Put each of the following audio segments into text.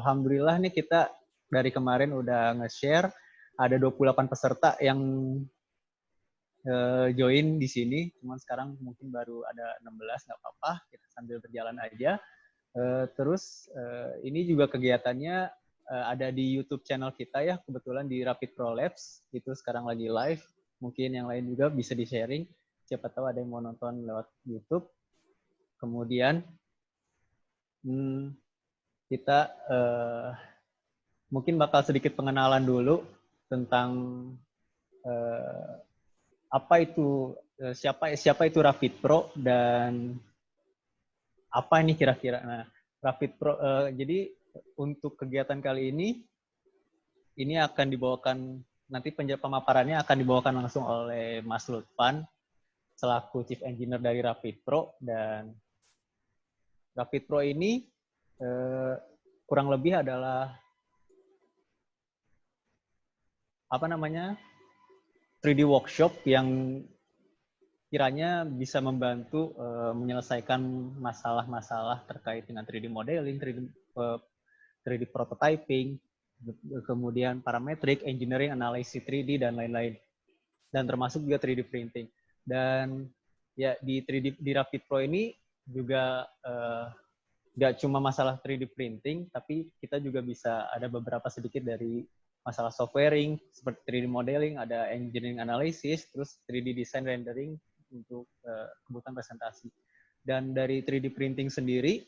Alhamdulillah nih kita dari kemarin udah nge-share, ada 28 peserta yang join di sini, cuman sekarang mungkin baru ada 16, nggak apa-apa, kita sambil berjalan aja. Terus ini juga kegiatannya ada di YouTube channel kita ya, kebetulan di Rapid Pro Labs, itu sekarang lagi live, mungkin yang lain juga bisa di-sharing, siapa tahu ada yang mau nonton lewat YouTube. Kemudian kita mungkin bakal sedikit pengenalan dulu tentang apa itu siapa itu Rapid Pro dan apa ini kira-kira. Nah, Rapid Pro jadi untuk kegiatan kali ini akan dibawakan nanti pemaparannya akan dibawakan langsung oleh Mas Lutfan selaku Chief Engineer dari Rapid Pro, dan Rapid Pro ini kurang lebih adalah apa namanya 3D workshop yang kiranya bisa membantu menyelesaikan masalah-masalah terkait dengan 3D modeling, 3D prototyping, kemudian parametric, engineering, analisis 3D, dan lain-lain. Dan termasuk juga 3D printing. Dan ya di 3D di Rapid Pro ini juga nggak cuma masalah 3D printing, tapi kita juga bisa ada beberapa sedikit dari masalah softwaring, seperti 3D modeling, ada engineering analysis, terus 3D design rendering untuk kebutuhan presentasi. Dan dari 3D printing sendiri,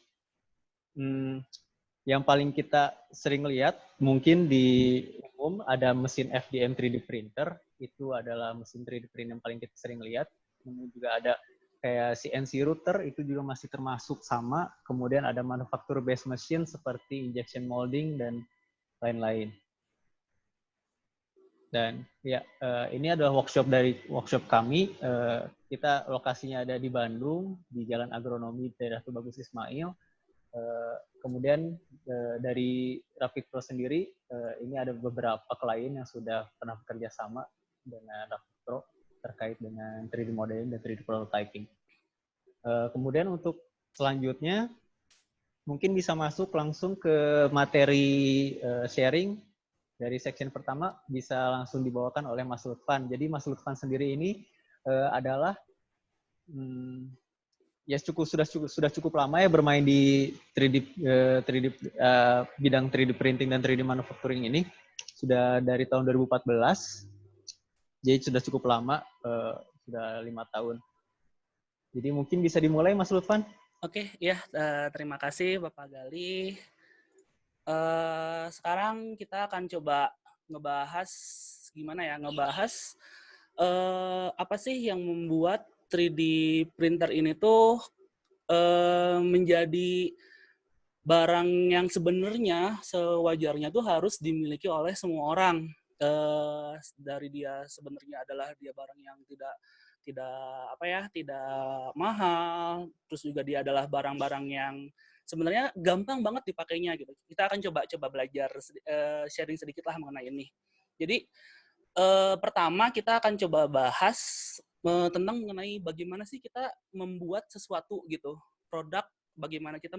yang paling kita sering lihat mungkin di umum ada mesin FDM 3D printer, itu adalah mesin 3D print yang paling kita sering lihat. Kemudian juga ada kayak CNC router, itu juga masih termasuk sama. Kemudian ada manufacture based machine seperti injection molding dan lain-lain. Dan ya ini adalah workshop kami. Kita lokasinya ada di Bandung, di Jalan Agronomi daerah Tubagus Ismail. Kemudian dari Rapid Pro sendiri, ini ada beberapa klien yang sudah pernah bekerja sama dengan Rapid Pro terkait dengan 3D modeling dan 3D prototyping. Kemudian untuk selanjutnya, mungkin bisa masuk langsung ke materi sharing. Dari section pertama bisa langsung dibawakan oleh Mas Lutfan. Jadi Mas Lutfan sendiri ini adalah ya sudah cukup lama ya bermain di 3D bidang 3D printing dan 3D manufacturing ini. Sudah dari tahun 2014. Jadi sudah cukup lama, sudah 5 tahun. Jadi mungkin bisa dimulai Mas Lutfan. Oke, ya, terima kasih Bapak Gali. Sekarang kita akan coba ngebahas apa sih yang membuat 3D printer ini tuh menjadi barang yang sebenarnya sewajarnya tuh harus dimiliki oleh semua orang. Dari dia sebenarnya adalah dia barang yang tidak mahal, terus juga dia adalah barang-barang yang sebenarnya gampang banget dipakainya gitu. Kita akan coba belajar sharing sedikit lah mengenai ini. Jadi pertama kita akan coba bahas tentang mengenai bagaimana sih kita membuat sesuatu gitu, produk, bagaimana kita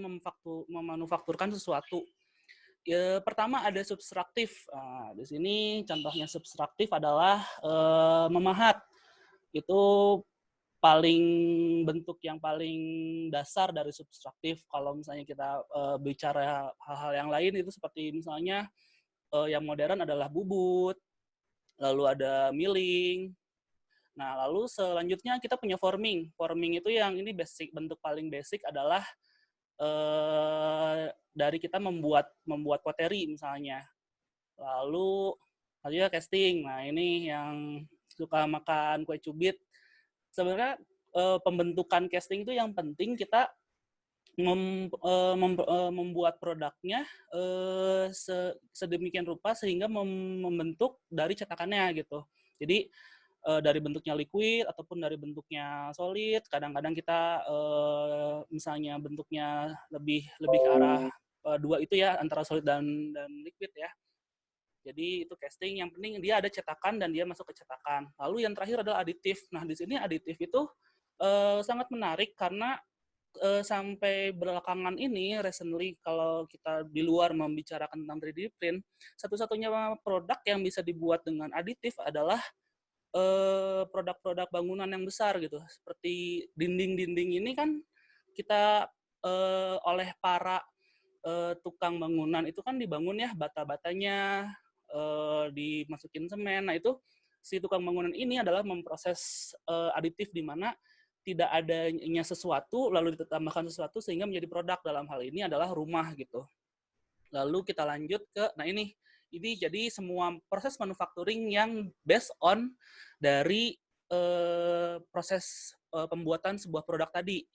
memanufakturkan sesuatu. Pertama ada subtraktif. Nah, di sini contohnya subtraktif adalah memahat. Itu bentuk yang paling dasar dari subtraktif. Kalau misalnya kita bicara hal-hal yang lain itu seperti misalnya yang modern adalah bubut, lalu ada milling. Nah, lalu selanjutnya kita punya forming. Forming itu yang ini bentuk paling basic adalah dari kita membuat poteri misalnya. Lalu casting. Nah, ini yang suka makan kue cubit. Sebenarnya pembentukan casting itu yang penting kita membuat produknya sedemikian rupa sehingga membentuk dari cetakannya gitu. Jadi dari bentuknya liquid ataupun dari bentuknya solid, kadang-kadang kita misalnya bentuknya lebih ke arah dua itu ya, antara solid dan liquid ya. Jadi itu casting, yang penting dia ada cetakan dan dia masuk ke cetakan. Lalu yang terakhir adalah aditif. Nah, di sini aditif itu sangat menarik karena sampai belakangan ini, recently, kalau kita di luar membicarakan tentang 3D print, satu-satunya produk yang bisa dibuat dengan aditif adalah produk-produk bangunan yang besar gitu. Seperti dinding-dinding ini kan kita oleh para tukang bangunan itu kan dibangun ya, bata-batanya dimasukin semen. Nah itu si tukang bangunan ini adalah memproses aditif di mana tidak adanya sesuatu lalu ditambahkan sesuatu sehingga menjadi produk. Dalam hal ini adalah rumah gitu. Lalu kita lanjut ke, nah ini jadi semua proses manufacturing yang based on dari proses pembuatan sebuah produk tadi.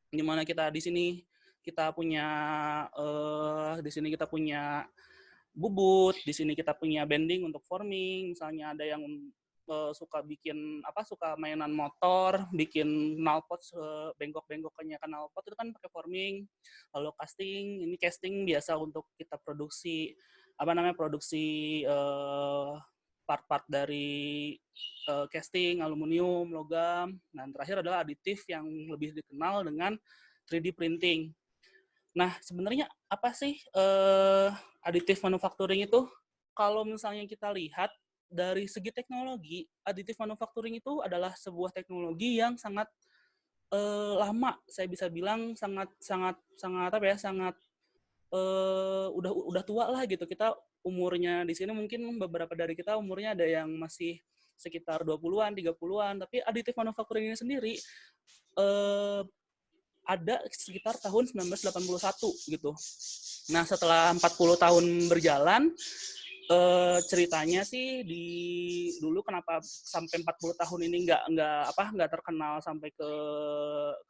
Di mana kita di sini kita punya bubut, di sini kita punya bending untuk forming, misalnya ada yang suka mainan motor, bikin knalpot, bengkok-bengkoknya knalpot itu kan pakai forming. Lalu casting biasa untuk kita produksi part-part dari casting, aluminium, logam. Dan terakhir adalah aditif yang lebih dikenal dengan 3D printing. Nah, sebenarnya apa sih additive manufacturing itu? Kalau misalnya kita lihat dari segi teknologi, additive manufacturing itu adalah sebuah teknologi yang sangat lama. Saya bisa bilang sangat udah tua lah gitu. Kita umurnya di sini mungkin beberapa dari kita umurnya ada yang masih sekitar 20-an, 30-an, tapi additive manufacturing ini sendiri ada sekitar tahun 1981 gitu. Nah, setelah 40 tahun berjalan, ceritanya sih dulu kenapa sampai 40 tahun ini nggak terkenal sampai ke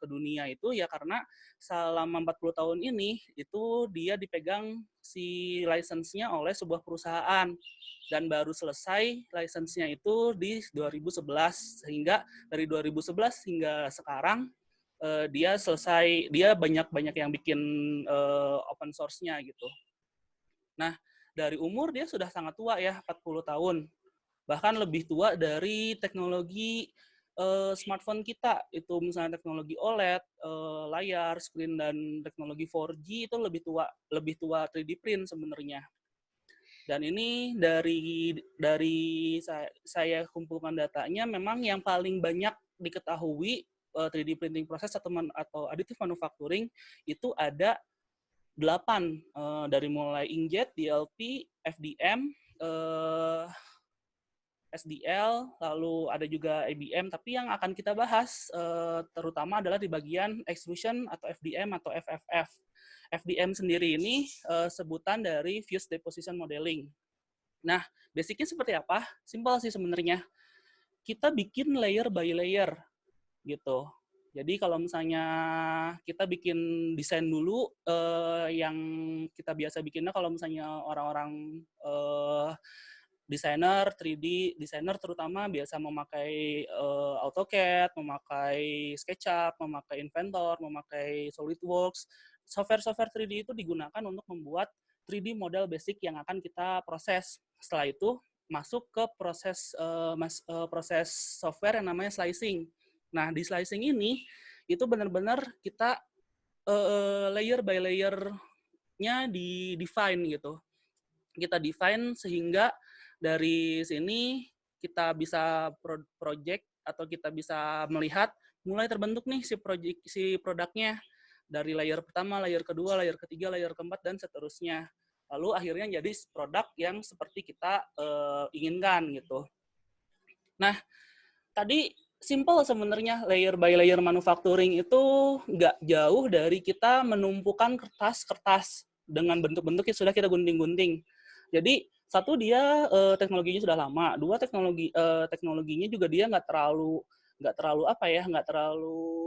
dunia itu ya karena selama 40 tahun ini itu dia dipegang si license-nya oleh sebuah perusahaan dan baru selesai license-nya itu di 2011 sehingga dari 2011 hingga sekarang dia banyak yang bikin open source-nya gitu. Nah, dari umur dia sudah sangat tua ya, 40 tahun. Bahkan lebih tua dari teknologi smartphone kita. Itu misalnya teknologi OLED, layar, screen, dan teknologi 4G itu lebih tua 3D print sebenarnya. Dan ini dari saya kumpulkan datanya, memang yang paling banyak diketahui 3D printing proses atau additive manufacturing itu ada 8 dari mulai inkjet, DLP, FDM, SDL, lalu ada juga ABM, tapi yang akan kita bahas terutama adalah di bagian extrusion atau FDM atau FFF. FDM sendiri ini sebutan dari Fused Deposition Modeling. Nah, basicnya seperti apa? Simpel sih sebenarnya. Kita bikin layer by layer gitu. Jadi kalau misalnya kita bikin desain dulu, yang kita biasa bikinnya kalau misalnya orang-orang desainer, 3D desainer terutama biasa memakai AutoCAD, memakai SketchUp, memakai Inventor, memakai SolidWorks. Software-software 3D itu digunakan untuk membuat 3D model basic yang akan kita proses. Setelah itu masuk ke proses software yang namanya slicing. Nah, di slicing ini itu benar-benar kita layer by layer-nya di-define gitu. Kita define sehingga dari sini kita bisa project atau kita bisa melihat mulai terbentuk nih si produknya dari layer pertama, layer kedua, layer ketiga, layer keempat, dan seterusnya. Lalu akhirnya jadi produk yang seperti kita inginkan gitu. Nah, tadi simple sebenarnya layer by layer manufacturing itu nggak jauh dari kita menumpukan kertas-kertas dengan bentuk-bentuk yang sudah kita gunting-gunting. Jadi satu dia teknologinya sudah lama, dua teknologinya juga dia nggak terlalu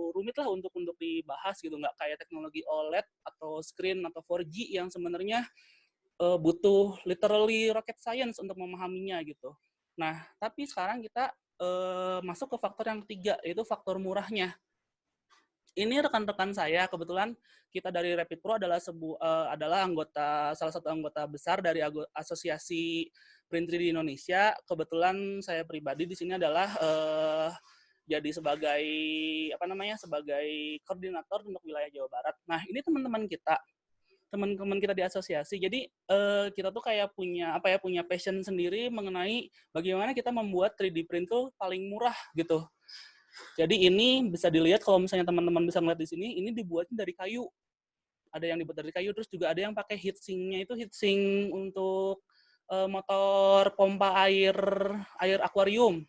rumit lah untuk dibahas gitu, nggak kayak teknologi OLED atau screen atau 4G yang sebenarnya butuh literally rocket science untuk memahaminya gitu. Nah, tapi sekarang kita masuk ke faktor yang ketiga, yaitu faktor murahnya. Ini rekan-rekan saya, kebetulan kita dari Rapid Pro adalah salah satu anggota besar dari Asosiasi Print 3D Indonesia. Kebetulan saya pribadi di sini adalah jadi sebagai sebagai koordinator untuk wilayah Jawa Barat. Nah, ini teman-teman kita di asosiasi. Jadi kita tuh kayak punya passion sendiri mengenai bagaimana kita membuat 3D print tuh paling murah gitu. Jadi ini bisa dilihat kalau misalnya teman-teman bisa melihat di sini, ini dibuatnya dari kayu. Ada yang dibuat dari kayu, terus juga ada yang pakai heatsinknya itu heatsink untuk motor pompa air akuarium.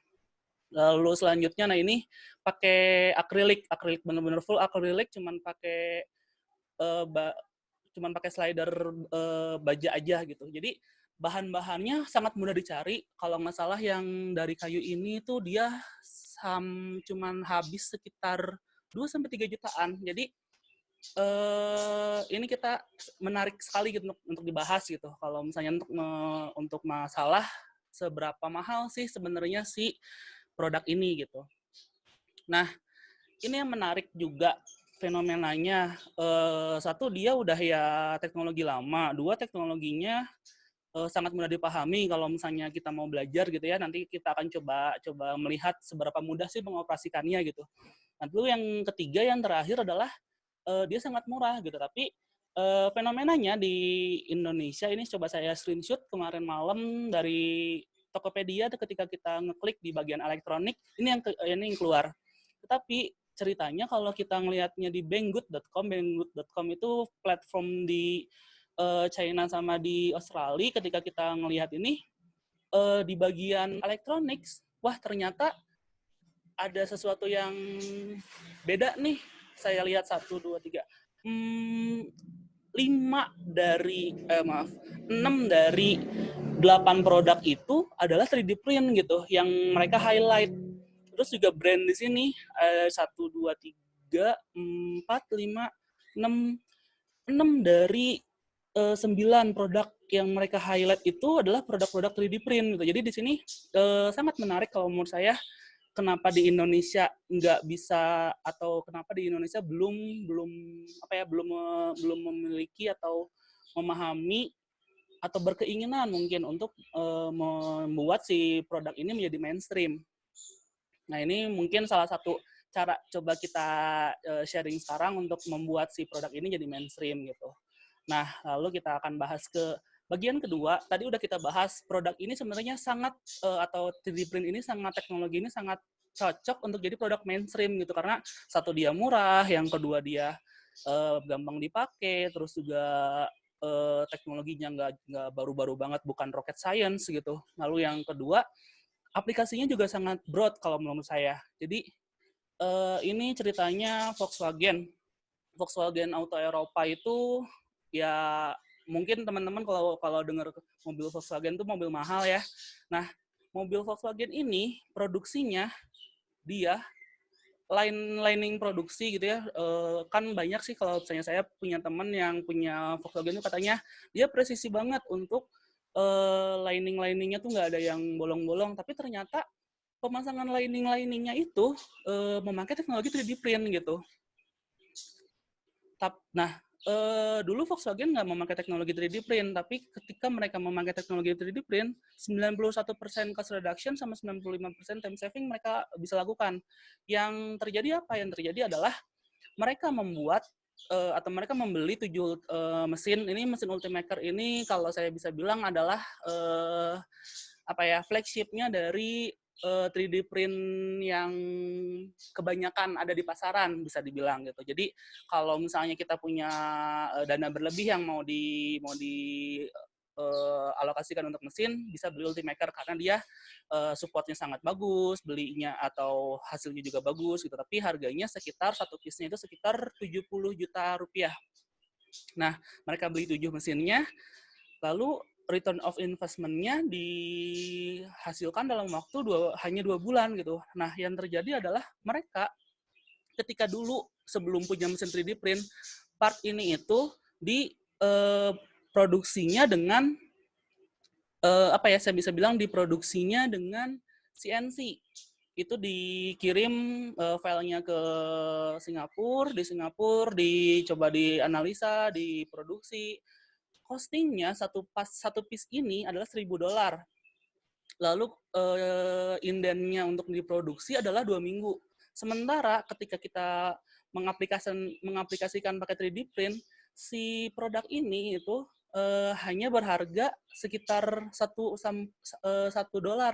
Lalu selanjutnya, nah ini pakai akrilik bener-bener full akrilik, uh, cuman pakai slider baja aja gitu. Jadi bahan-bahannya sangat mudah dicari. Kalau nggak salah yang dari kayu ini tuh dia cuman habis sekitar 2-3 jutaan. Jadi ini kita menarik sekali gitu untuk dibahas gitu. Kalau misalnya untuk masalah seberapa mahal sih sebenarnya si produk ini gitu. Nah, ini yang menarik juga fenomenanya. Satu, dia udah ya teknologi lama. Dua, teknologinya sangat mudah dipahami kalau misalnya kita mau belajar gitu ya. Nanti kita akan coba melihat seberapa mudah sih mengoperasikannya gitu. Nah, lalu yang ketiga, yang terakhir adalah dia sangat murah gitu. Tapi fenomenanya di Indonesia ini coba saya screenshot kemarin malam dari Tokopedia ketika kita ngeklik di bagian elektronik, ini yang keluar. Tetapi ceritanya kalau kita ngelihatnya di banggood.com itu platform di China sama di Australia, ketika kita ngelihat ini di bagian elektronik, wah ternyata ada sesuatu yang beda nih. Saya lihat 1, 2, 3. 6 dari 8 produk itu adalah 3D print gitu, yang mereka highlight. Terus juga brand di sini 1, 2, 3, 4, 5, 6 dari 9 produk yang mereka highlight itu adalah produk-produk 3D print gitu. Jadi di sini sangat menarik kalau menurut saya, kenapa di Indonesia nggak bisa, atau kenapa di Indonesia belum memiliki atau memahami atau berkeinginan mungkin untuk membuat si produk ini menjadi mainstream. Nah, ini mungkin salah satu cara coba kita sharing sekarang untuk membuat si produk ini jadi mainstream gitu. Nah, lalu kita akan bahas ke bagian kedua. Tadi udah kita bahas produk ini sebenarnya sangat atau 3D print ini teknologi ini sangat cocok untuk jadi produk mainstream gitu, karena satu, dia murah, yang kedua dia gampang dipakai, terus juga teknologinya nggak baru-baru banget, bukan rocket science gitu. Lalu yang kedua, aplikasinya juga sangat broad kalau menurut saya. Jadi ini ceritanya Volkswagen Auto Eropa itu, ya mungkin teman-teman kalau dengar mobil Volkswagen itu mobil mahal ya. Nah, mobil Volkswagen ini produksinya dia lining produksi gitu ya. Kan banyak sih kalau misalnya saya punya teman yang punya Volkswagen itu, katanya dia presisi banget untuk lining-liningnya tuh nggak ada yang bolong-bolong, tapi ternyata pemasangan lining-liningnya itu memakai teknologi 3D print gitu. Nah, dulu Volkswagen nggak memakai teknologi 3D print, tapi ketika mereka memakai teknologi 3D print, 91% cost reduction sama 95% time saving mereka bisa lakukan. Yang terjadi apa? Yang terjadi adalah mereka membuat atau mereka membeli 7 mesin. Ini mesin Ultimaker ini kalau saya bisa bilang adalah flagship-nya dari 3D print yang kebanyakan ada di pasaran, bisa dibilang gitu. Jadi kalau misalnya kita punya dana berlebih yang mau di alokasikan untuk mesin, bisa beli Ultimaker karena dia supportnya sangat bagus, belinya atau hasilnya juga bagus gitu. Tapi harganya sekitar satu piece-nya itu sekitar 70 juta rupiah. Nah, mereka beli 7 mesinnya, lalu return of investment-nya dihasilkan dalam waktu hanya 2 bulan gitu. Nah, yang terjadi adalah mereka ketika dulu sebelum punya mesin 3D print, part ini itu diproduksinya dengan saya bisa bilang diproduksinya dengan CNC. Itu dikirim filenya ke Singapura, di Singapura dicoba dianalisa, diproduksi. Costingnya satu piece ini adalah $1.000. Lalu indennya untuk diproduksi adalah 2 minggu. Sementara ketika kita mengaplikasikan pakai 3D print, si produk ini itu hanya berharga sekitar $1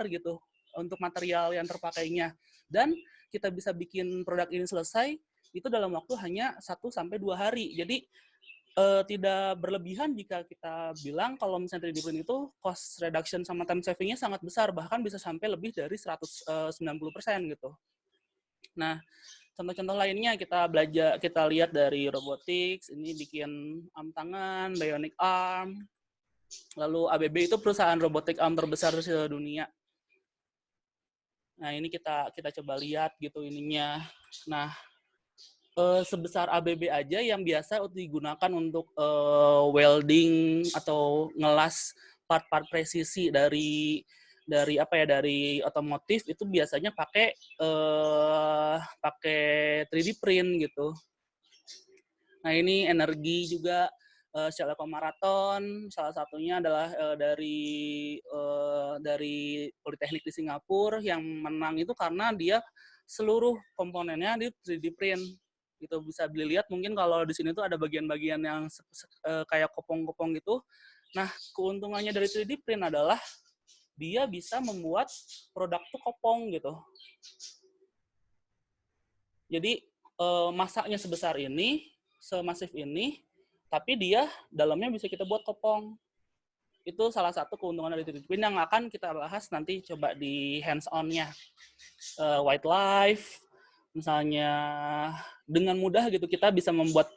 gitu untuk material yang terpakainya. Dan kita bisa bikin produk ini selesai itu dalam waktu hanya 1 sampai 2 hari. Jadi tidak berlebihan jika kita bilang kalau misalnya 3D print itu cost reduction sama time saving-nya sangat besar, bahkan bisa sampai lebih dari 190% gitu. Nah, contoh-contoh lainnya kita lihat dari robotics, ini bikin arm tangan, bionic arm, lalu ABB itu perusahaan robotik arm terbesar di dunia. Nah, ini kita coba lihat gitu ininya. Nah, sebesar ABB aja yang biasa digunakan untuk welding atau ngelas part-part presisi dari otomotif itu biasanya pakai 3D print gitu. Nah, ini energi juga Shell Eco Marathon, salah satunya adalah dari Politeknik di Singapura yang menang itu karena dia seluruh komponennya di 3D print. Gitu bisa dilihat mungkin kalau di sini tuh ada bagian-bagian yang kayak kopong-kopong gitu. Nah, keuntungannya dari 3D print adalah dia bisa membuat produk tuh kopong gitu. Jadi masaknya sebesar ini, semasif ini, tapi dia dalamnya bisa kita buat kopong. Itu salah satu keuntungan dari 3D print yang akan kita bahas nanti coba di hands-on-nya. Wildlife, misalnya dengan mudah gitu kita bisa membuat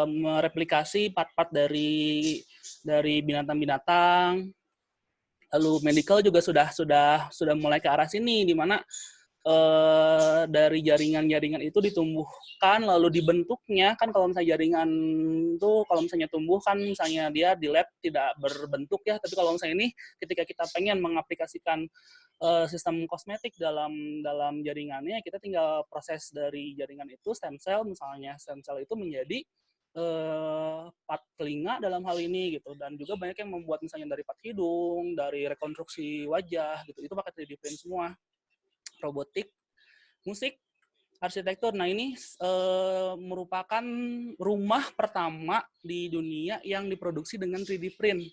mereplikasi part-part dari binatang-binatang. Lalu medical juga sudah mulai ke arah sini, di mana dari jaringan-jaringan itu ditumbuhkan lalu dibentuknya kan. Kalau misalnya jaringan itu kalau misalnya tumbuh kan misalnya dia di lab tidak berbentuk ya, tapi kalau misalnya ini ketika kita pengen mengaplikasikan sistem kosmetik dalam jaringannya, kita tinggal proses dari jaringan itu stem cell, misalnya stem cell itu menjadi part telinga dalam hal ini gitu. Dan juga banyak yang membuat misalnya dari part hidung, dari rekonstruksi wajah gitu, itu pakai 3D print semua. Robotik, musik, arsitektur. Nah, ini merupakan rumah pertama di dunia yang diproduksi dengan 3D print.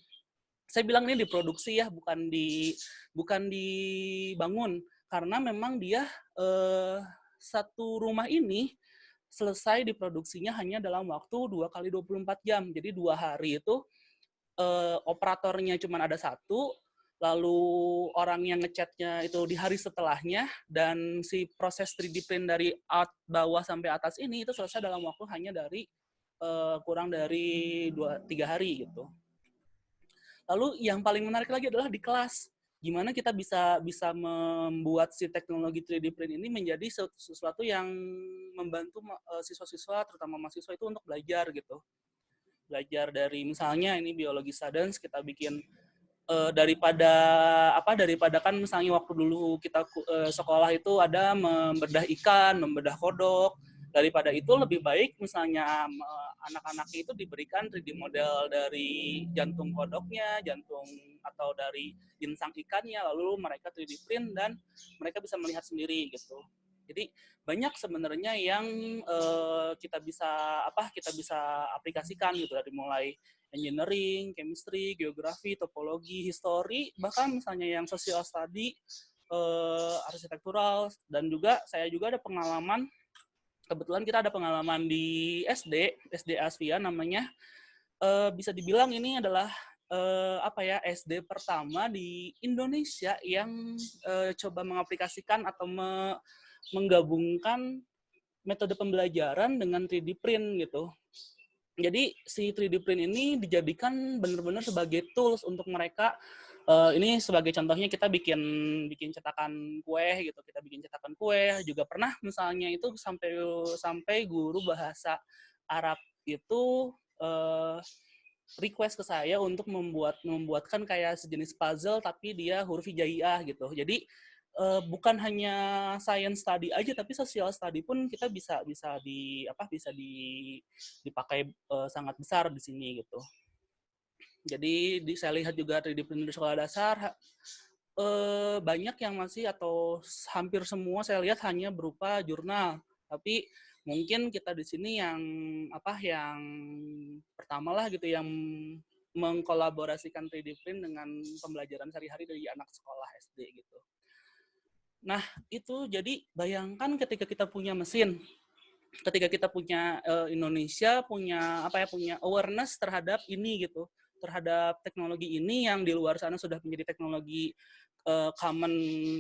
Saya bilang ini diproduksi ya, bukan dibangun, karena memang dia satu rumah ini selesai diproduksinya hanya dalam waktu 2 kali 24 jam. Jadi 2 hari itu operatornya cuma ada satu, lalu orang yang ngecatnya itu di hari setelahnya, dan si proses 3D print dari bawah sampai atas ini itu selesai dalam waktu hanya dari kurang dari 2-3 hari gitu. Lalu yang paling menarik lagi adalah di kelas. Gimana kita bisa membuat si teknologi 3D print ini menjadi sesuatu yang membantu siswa-siswa, terutama mahasiswa itu untuk belajar gitu. Belajar dari misalnya ini biologi science, kita bikin daripada kan misalnya waktu dulu kita sekolah itu ada membedah ikan, membedah kodok. Daripada itu lebih baik misalnya anak-anaknya itu diberikan 3D model dari jantung kodoknya, jantung atau dari insang ikannya, lalu mereka 3D print dan mereka bisa melihat sendiri gitu. Jadi banyak sebenarnya yang kita bisa aplikasikan gitu, dari mulai engineering, chemistry, geografi, topologi, history, bahkan misalnya yang social study, arsitektural, dan juga saya juga ada pengalaman, kebetulan kita ada pengalaman di SD Asvia namanya, bisa dibilang ini adalah SD pertama di Indonesia yang coba mengaplikasikan atau menggabungkan metode pembelajaran dengan 3D print gitu. Jadi si 3D print ini dijadikan benar-benar sebagai tools untuk mereka. Ini sebagai contohnya kita bikin cetakan kue gitu. Kita bikin cetakan kue. Juga pernah misalnya itu sampai guru bahasa Arab itu request ke saya untuk membuatkan kayak sejenis puzzle tapi dia huruf hijaiyah gitu. Jadi bukan hanya science study aja, tapi social study pun kita bisa dipakai sangat besar di sini gitu. Jadi saya lihat juga 3D print di sekolah dasar banyak yang masih atau hampir semua saya lihat hanya berupa jurnal. Tapi mungkin kita di sini yang yang pertama lah gitu yang mengkolaborasikan 3D print dengan pembelajaran sehari-hari dari anak sekolah SD gitu. Nah, itu jadi bayangkan ketika kita punya mesin, ketika kita punya Indonesia punya punya awareness terhadap ini gitu, terhadap teknologi ini yang di luar sana sudah menjadi teknologi common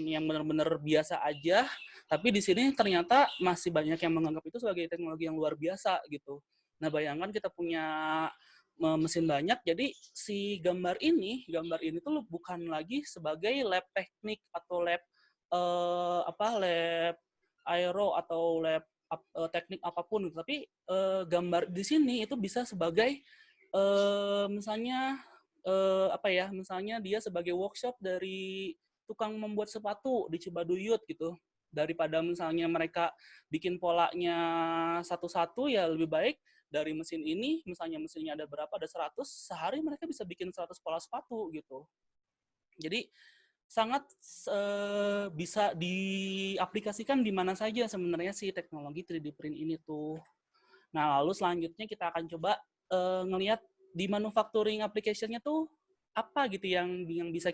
yang benar-benar biasa aja, tapi di sini ternyata masih banyak yang menganggap itu sebagai teknologi yang luar biasa gitu. Nah, bayangkan kita punya mesin banyak, jadi si gambar ini tuh bukan lagi sebagai lab teknik atau lab lab aero atau lab teknik apapun, tapi gambar di sini itu bisa sebagai misalnya misalnya dia sebagai workshop dari tukang membuat sepatu di Cibaduyut gitu. Daripada misalnya mereka bikin polanya satu-satu, ya lebih baik dari mesin ini, misalnya mesinnya ada berapa, ada 100, sehari mereka bisa bikin 100 pola sepatu gitu. Jadi sangat bisa diaplikasikan di mana saja sebenarnya si teknologi 3D print ini tuh. Nah, lalu selanjutnya kita akan coba ngelihat di manufacturing application-nya tuh apa gitu yang bisa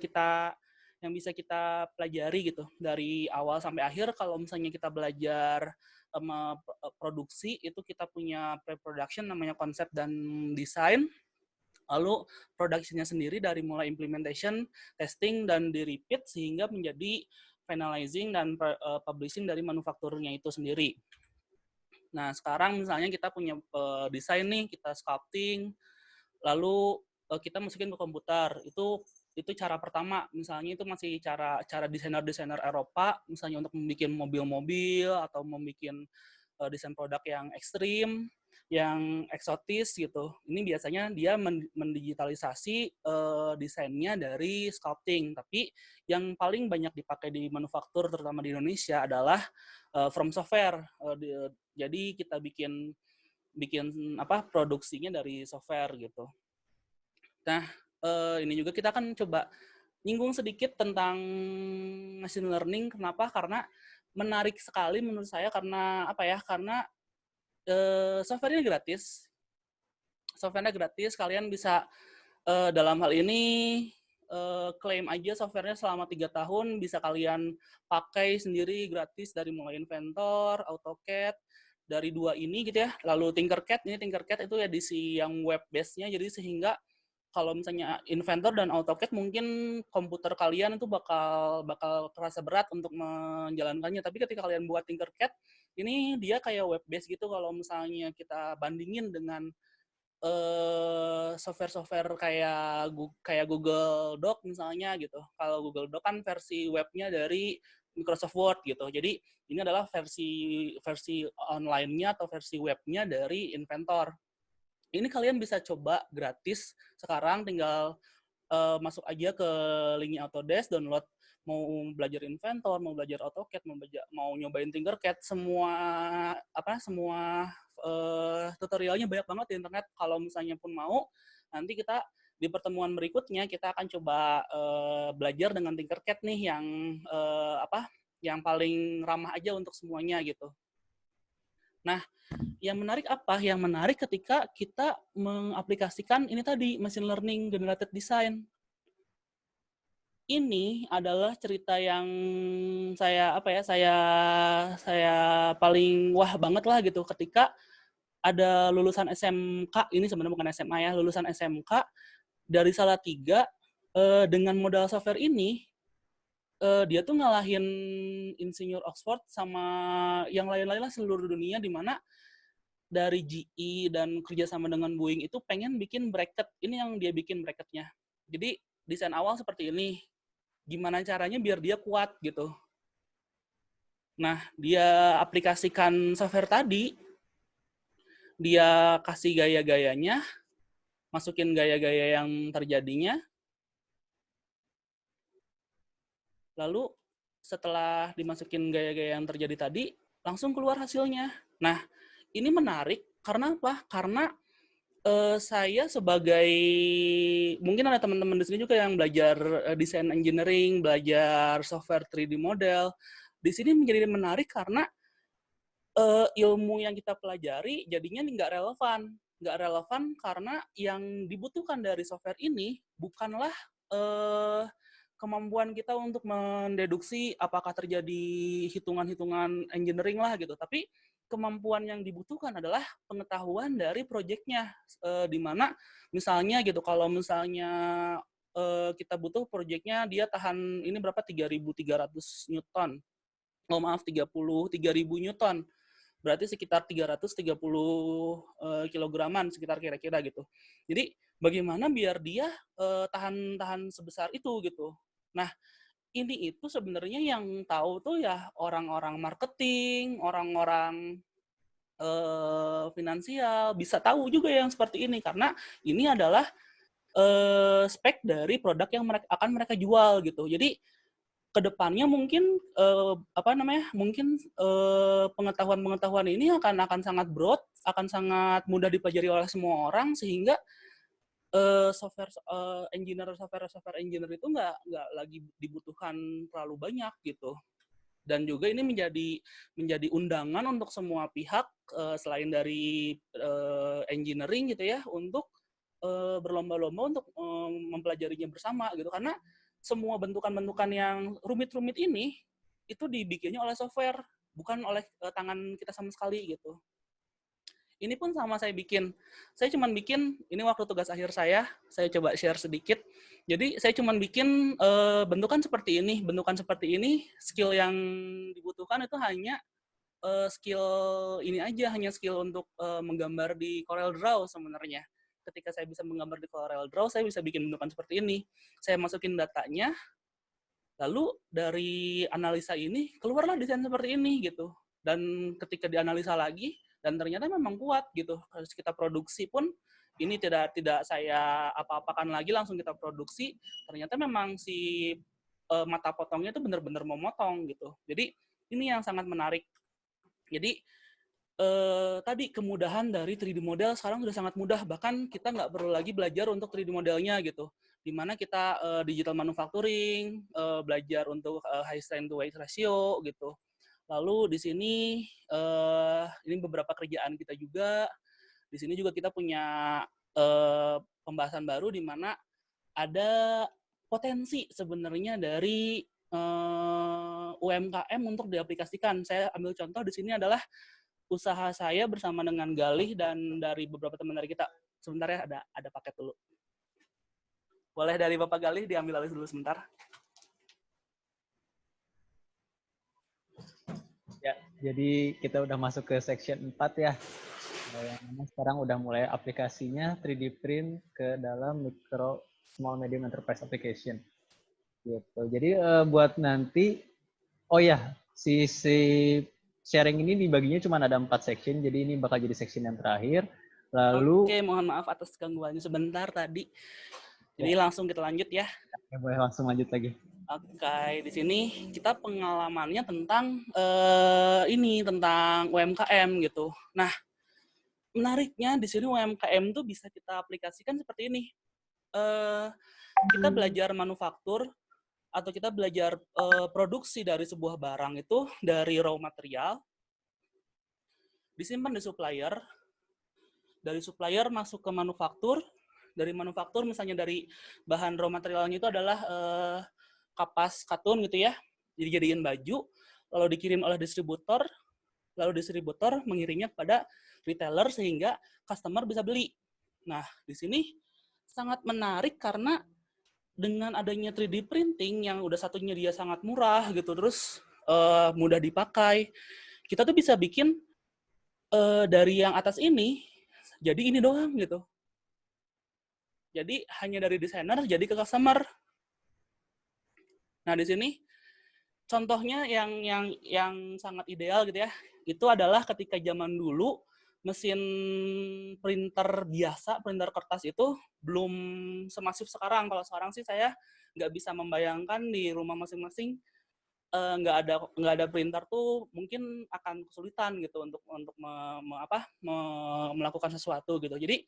kita pelajari gitu dari awal sampai akhir. Kalau misalnya kita belajar produksi, itu kita punya pre-production namanya konsep dan desain. Lalu production-nya sendiri dari mulai implementation, testing, dan di-repeat sehingga menjadi finalizing dan publishing dari manufakturnya itu sendiri. Nah, sekarang misalnya kita punya desain nih, kita sculpting, lalu kita masukin ke komputer. Itu cara pertama. Misalnya itu masih cara desainer Eropa, misalnya untuk membuat mobil-mobil atau membuat desain produk yang ekstrim, yang eksotis gitu. Ini biasanya dia mendigitalisasi desainnya dari sculpting. Tapi yang paling banyak dipakai di manufaktur, terutama di Indonesia, adalah from software. Jadi kita bikin produksinya dari software gitu. Nah, ini juga kita akan coba nyinggung sedikit tentang machine learning. Kenapa? Karena menarik sekali menurut saya, karena karena software-nya gratis. Software-nya gratis, kalian bisa dalam hal ini klaim aja software-nya selama 3 tahun, bisa kalian pakai sendiri gratis dari mulai Inventor, AutoCAD, dari 2 ini gitu ya. Lalu Tinkercad itu edisi yang web base-nya, jadi sehingga kalau misalnya Inventor dan AutoCAD mungkin komputer kalian itu bakal terasa berat untuk menjalankannya. Tapi ketika kalian buat Tinkercad, ini dia kayak web base gitu. Kalau misalnya kita bandingin dengan software-software kayak Google Doc misalnya gitu. Kalau Google Doc kan versi webnya dari Microsoft Word gitu. Jadi ini adalah versi online-nya atau versi webnya dari Inventor. Ini kalian bisa coba gratis sekarang, tinggal masuk aja ke linknya Autodesk, download, mau belajar Inventor, mau belajar AutoCAD, mau nyobain Tinkercad, semua tutorialnya banyak banget di internet. Kalau misalnya pun mau, nanti kita di pertemuan berikutnya kita akan coba belajar dengan Tinkercad nih yang paling ramah aja untuk semuanya gitu. Nah, yang menarik apa? Yang menarik ketika kita mengaplikasikan ini tadi, machine learning generated design. Ini adalah cerita yang saya saya paling wah banget lah gitu ketika ada lulusan SMK, ini sebenarnya bukan SMA ya, lulusan SMK dari Salatiga dengan modal software ini dia tuh ngalahin insinyur Oxford sama yang lain-lain lah seluruh dunia, di mana dari GE dan kerjasama dengan Boeing itu pengen bikin bracket. Ini yang dia bikin bracketnya. Jadi desain awal seperti ini. Gimana caranya biar dia kuat gitu. Nah, dia aplikasikan software tadi, dia kasih gaya-gayanya, masukin gaya-gaya yang terjadinya, lalu setelah dimasukin gaya-gaya yang terjadi tadi, langsung keluar hasilnya. Nah, ini menarik karena apa? Karena Saya sebagai mungkin ada teman-teman di sini juga yang belajar desain engineering, belajar software 3D model. Di sini menjadi menarik karena ilmu yang kita pelajari jadinya nggak relevan. Nggak relevan karena yang dibutuhkan dari software ini bukanlah kemampuan kita untuk mendeduksi apakah terjadi hitungan-hitungan engineering lah gitu, tapi kemampuan yang dibutuhkan adalah pengetahuan dari proyeknya, di mana misalnya gitu, kalau misalnya kita butuh proyeknya dia tahan ini berapa 3.300 Newton, oh maaf 33.000 Newton, berarti sekitar 330 kilograman sekitar kira-kira gitu. Jadi bagaimana biar dia tahan sebesar itu gitu. Nah, ini itu sebenarnya yang tahu tuh ya orang-orang marketing, orang-orang finansial, bisa tahu juga yang seperti ini karena ini adalah spek dari produk yang mereka jual gitu. Jadi kedepannya mungkin mungkin pengetahuan ini akan sangat broad, akan sangat mudah dipelajari oleh semua orang sehingga software engineer itu nggak lagi dibutuhkan terlalu banyak gitu. Dan juga ini menjadi undangan untuk semua pihak selain dari engineering gitu ya untuk berlomba-lomba untuk mempelajarinya bersama gitu, karena semua bentukan-bentukan yang rumit-rumit ini itu dibikinnya oleh software, bukan oleh tangan kita sama sekali gitu. Ini pun sama saya bikin. Saya cuma bikin, ini waktu tugas akhir saya coba share sedikit. Jadi saya cuma bikin bentukan seperti ini, skill yang dibutuhkan itu hanya skill ini aja, hanya skill untuk menggambar di Corel Draw sebenarnya. Ketika saya bisa menggambar di Corel Draw, saya bisa bikin bentukan seperti ini. Saya masukin datanya, lalu dari analisa ini keluarlah desain seperti ini gitu. Dan ketika dianalisa lagi, dan ternyata memang kuat gitu. Harus kita produksi pun ini tidak saya apa-apakan lagi, langsung kita produksi. Ternyata memang si mata potongnya itu benar-benar memotong gitu. Jadi ini yang sangat menarik. Jadi tadi kemudahan dari 3D model sekarang sudah sangat mudah, bahkan kita nggak perlu lagi belajar untuk 3D modelnya gitu. Dimana kita digital manufacturing, belajar untuk high strength to weight ratio gitu. Lalu di sini ini beberapa kerjaan kita juga. Di sini juga kita punya pembahasan baru di mana ada potensi sebenarnya dari UMKM untuk diaplikasikan. Saya ambil contoh di sini adalah usaha saya bersama dengan Galih dan dari beberapa teman dari kita. Sebentar ya, ada paket dulu. Boleh dari Bapak Galih diambil alih dulu sebentar. Ya, jadi kita udah masuk ke section 4 ya. Yang mana sekarang udah mulai aplikasinya 3D print ke dalam micro small medium enterprise application. Gitu. Jadi buat nanti, oh ya, si sharing ini dibaginya cuma ada 4 section, jadi ini bakal jadi section yang terakhir. Lalu Oke, mohon maaf atas gangguannya sebentar tadi. Jadi langsung kita lanjut ya. Boleh langsung lanjut lagi. Oke, di sini kita pengalamannya tentang tentang UMKM gitu. Nah, menariknya di sini UMKM tuh bisa kita aplikasikan seperti ini. Kita belajar manufaktur atau kita belajar produksi dari sebuah barang itu dari raw material, disimpan di supplier, dari supplier masuk ke manufaktur, dari manufaktur misalnya dari bahan raw materialnya itu adalah kapas katun gitu ya, dijadiin baju, lalu dikirim oleh distributor, lalu distributor mengirimnya kepada retailer sehingga customer bisa beli. Nah, di sini sangat menarik karena dengan adanya 3D printing yang udah satunya dia sangat murah gitu, terus mudah dipakai, kita tuh bisa bikin dari yang atas ini jadi ini doang gitu. Jadi hanya dari desainer jadi ke customer. Nah, di sini contohnya yang sangat ideal gitu ya, itu adalah ketika zaman dulu mesin printer biasa, printer kertas itu belum semasif sekarang. Kalau sekarang sih saya nggak bisa membayangkan di rumah masing-masing nggak ada printer tuh mungkin akan kesulitan gitu untuk melakukan sesuatu gitu. Jadi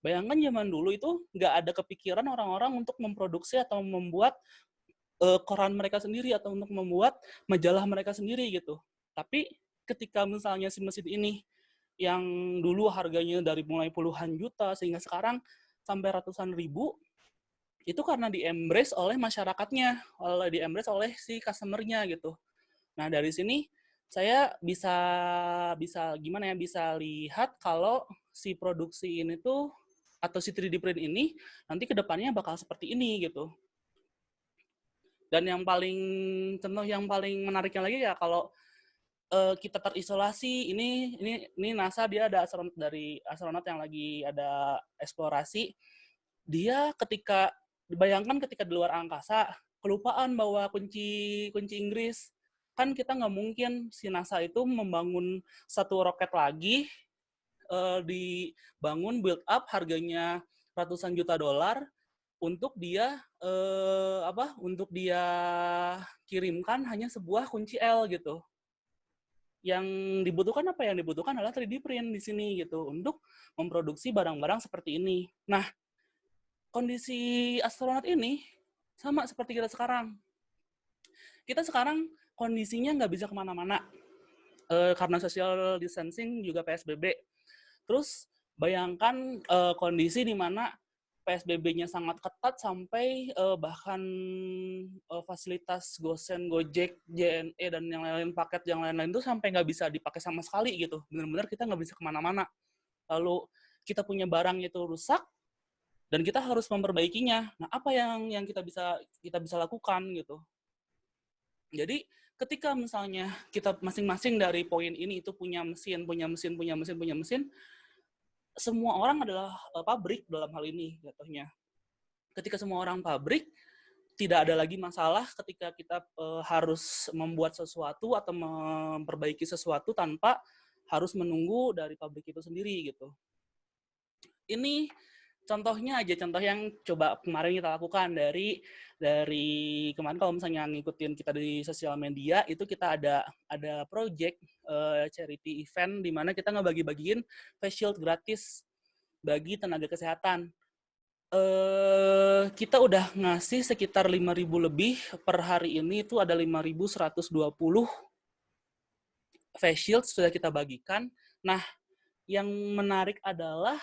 Bayangkan zaman dulu itu nggak ada kepikiran orang-orang untuk memproduksi atau membuat koran mereka sendiri atau untuk membuat majalah mereka sendiri gitu. Tapi ketika misalnya si mesin ini yang dulu harganya dari mulai puluhan juta sehingga sekarang sampai ratusan ribu, itu karena di-embrace oleh masyarakatnya, di-embrace oleh si customer-nya gitu. Nah, dari sini saya bisa bisa gimana ya, bisa lihat kalau si produksi ini tuh atau si 3D print ini nanti kedepannya bakal seperti ini gitu. Dan yang paling contoh yang paling menariknya lagi ya kalau kita terisolasi, ini NASA dia ada astronot yang lagi ada eksplorasi, dia ketika dibayangkan ketika di luar angkasa kelupaan bawa kunci Inggris, kan kita nggak mungkin si NASA itu membangun satu roket lagi, dibangun build up harganya ratusan juta dolar untuk dia untuk dia kirimkan hanya sebuah kunci L gitu. Yang dibutuhkan apa? Yang dibutuhkan adalah 3D print di sini gitu untuk memproduksi barang-barang seperti ini. Nah, kondisi astronot ini sama seperti kita sekarang. Kita sekarang kondisinya nggak bisa kemana-mana karena social distancing juga PSBB. Terus bayangkan kondisi di mana PSBB-nya sangat ketat sampai bahkan fasilitas Gosen, Gojek, JNE, dan yang lain-lain paket yang lain-lain itu sampai nggak bisa dipakai sama sekali gitu. Benar-benar kita nggak bisa kemana-mana. Lalu kita punya barang itu rusak dan kita harus memperbaikinya. Nah, apa yang kita bisa lakukan gitu? Jadi ketika misalnya kita masing-masing dari poin ini itu punya mesin, semua orang adalah pabrik dalam hal ini jatuhnya. Ketika semua orang pabrik, tidak ada lagi masalah ketika kita harus membuat sesuatu atau memperbaiki sesuatu tanpa harus menunggu dari pabrik itu sendiri gitu. Ini contohnya aja, contoh yang coba kemarin kita lakukan dari kemarin kalau misalnya ngikutin kita di sosial media itu kita ada project charity event di mana kita ngebagi-bagiin face shield gratis bagi tenaga kesehatan. Kita udah ngasih sekitar 5.000 lebih per hari ini, itu ada 5.120 face shield sudah kita bagikan. Nah, yang menarik adalah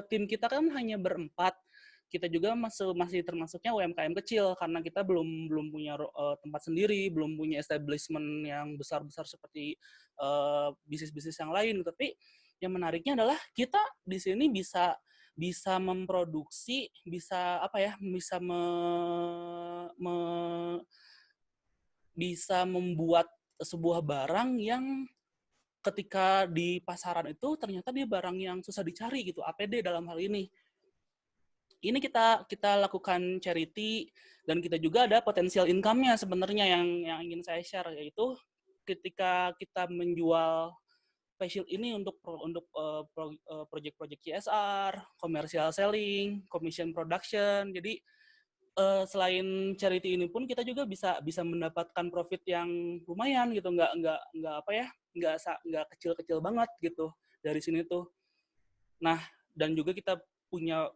tim kita kan hanya berempat. Kita juga masih termasuknya UMKM kecil karena kita belum punya tempat sendiri, belum punya establishment yang besar-besar seperti bisnis-bisnis yang lain. Tapi yang menariknya adalah kita di sini bisa memproduksi, bisa apa ya, bisa membuat sebuah barang yang ketika di pasaran itu ternyata dia barang yang susah dicari gitu, APD dalam hal ini. Ini kita lakukan charity dan kita juga ada potensial income-nya sebenarnya yang ingin saya share, yaitu ketika kita menjual face shield ini untuk project-project CSR, commercial selling, commission production. Jadi selain charity ini pun kita juga bisa mendapatkan profit yang lumayan gitu, nggak apa ya, nggak kecil-kecil banget gitu dari sini tuh. Nah, dan juga kita punya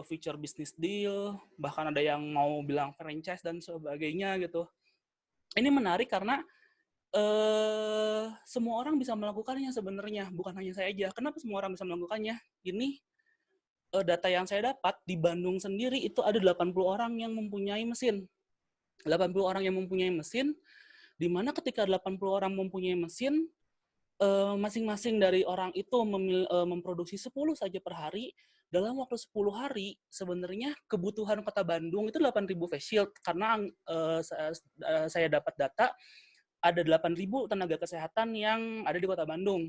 future business deal, bahkan ada yang mau bilang franchise dan sebagainya gitu. Ini menarik karena semua orang bisa melakukannya sebenarnya, bukan hanya saya aja. Kenapa semua orang bisa melakukannya? Ini data yang saya dapat di Bandung sendiri itu ada 80 orang yang mempunyai mesin. 80 orang yang mempunyai mesin, di mana ketika 80 orang mempunyai mesin, masing-masing dari orang itu memproduksi 10 saja per hari. Dalam waktu 10 hari, sebenarnya kebutuhan Kota Bandung itu 8.000 face shield, karena saya dapat data, ada 8.000 tenaga kesehatan yang ada di Kota Bandung.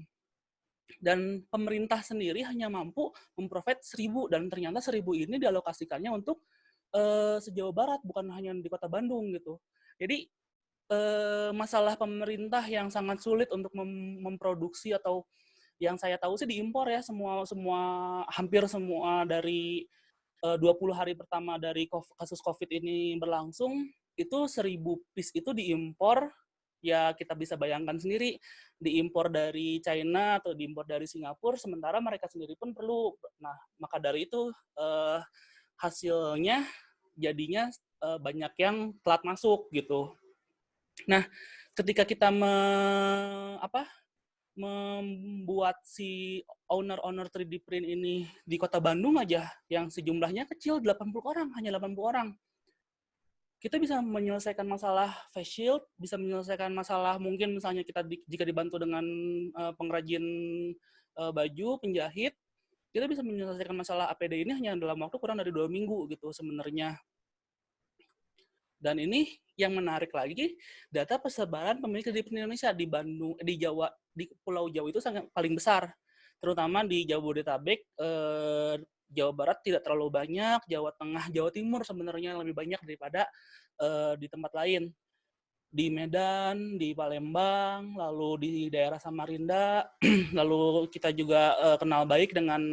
Dan pemerintah sendiri hanya mampu memprovide 1.000, dan ternyata 1.000 ini dialokasikannya untuk se-Jawa Barat, bukan hanya di Kota Bandung gitu. Jadi masalah pemerintah yang sangat sulit untuk memproduksi, atau yang saya tahu sih diimpor ya, hampir semua dari 20 hari pertama dari kasus COVID ini berlangsung, itu 1.000 piece itu diimpor Ya kita bisa bayangkan sendiri, diimpor dari China atau diimpor dari Singapura, sementara mereka sendiri pun perlu. Nah, maka dari itu hasilnya jadinya banyak yang telat masuk gitu. Nah, ketika kita membuat si owner 3D print ini di Kota Bandung aja, yang sejumlahnya kecil, 80 orang, hanya 80 orang. Kita bisa menyelesaikan masalah face shield, bisa menyelesaikan masalah mungkin misalnya kita jika dibantu dengan pengrajin baju, penjahit, kita bisa menyelesaikan masalah APD ini hanya dalam waktu kurang dari 2 minggu gitu sebenarnya. Dan ini yang menarik lagi, data persebaran pemilik kredit di Indonesia di Bandung, di Jawa, di Pulau Jawa itu sangat paling besar, terutama di Jabodetabek. Jawa Barat tidak terlalu banyak, Jawa Tengah, Jawa Timur sebenarnya lebih banyak daripada di tempat lain. Di Medan, di Palembang, lalu di daerah Samarinda, lalu kita juga kenal baik dengan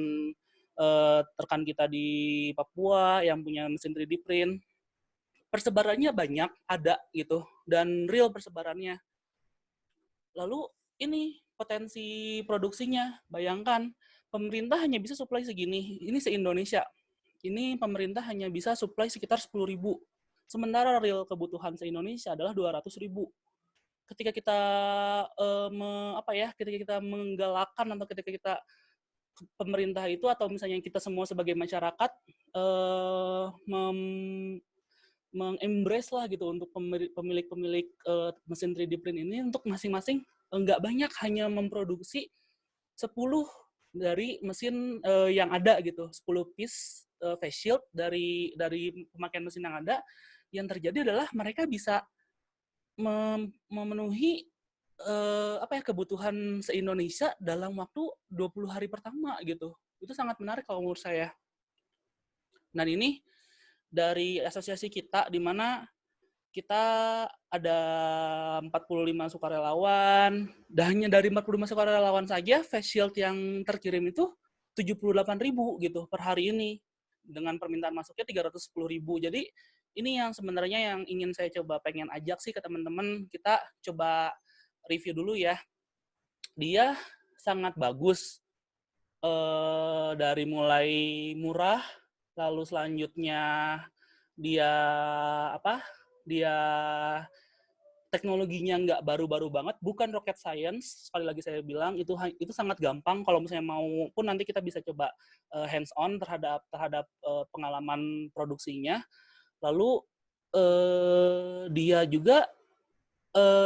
rekan kita di Papua yang punya mesin 3D print. Persebarannya banyak, ada gitu, dan real persebarannya. Lalu ini potensi produksinya, bayangkan pemerintah hanya bisa supply segini, ini se-Indonesia. Ini pemerintah hanya bisa supply sekitar 10.000. Sementara real kebutuhan se-Indonesia adalah 200.000. Ketika kita ketika kita menggalakkan atau ketika kita pemerintah itu atau misalnya kita semua sebagai masyarakat mengembrace lah gitu untuk pemilik mesin 3D print ini untuk masing-masing nggak banyak, hanya memproduksi 10 dari mesin yang ada gitu, 10 piece face shield dari pemakaian mesin yang ada. Yang terjadi adalah mereka bisa memenuhi kebutuhan se-Indonesia dalam waktu 20 hari pertama gitu. Itu sangat menarik kalau menurut saya. Dan ini dari asosiasi kita, di mana kita ada 45 sukarelawan, dan hanya dari 45 sukarelawan saja face shield yang terkirim itu 78.000 gitu per hari ini, dengan permintaan masuknya 310.000. Jadi ini yang sebenarnya yang ingin saya coba pengen ajak sih ke teman-teman, kita coba review dulu ya. Dia sangat bagus, dari mulai murah, lalu selanjutnya dia dia teknologinya nggak baru-baru banget, bukan rocket science. Sekali lagi saya bilang itu sangat gampang. Kalau misalnya mau pun nanti kita bisa coba hands on terhadap pengalaman produksinya. Lalu dia juga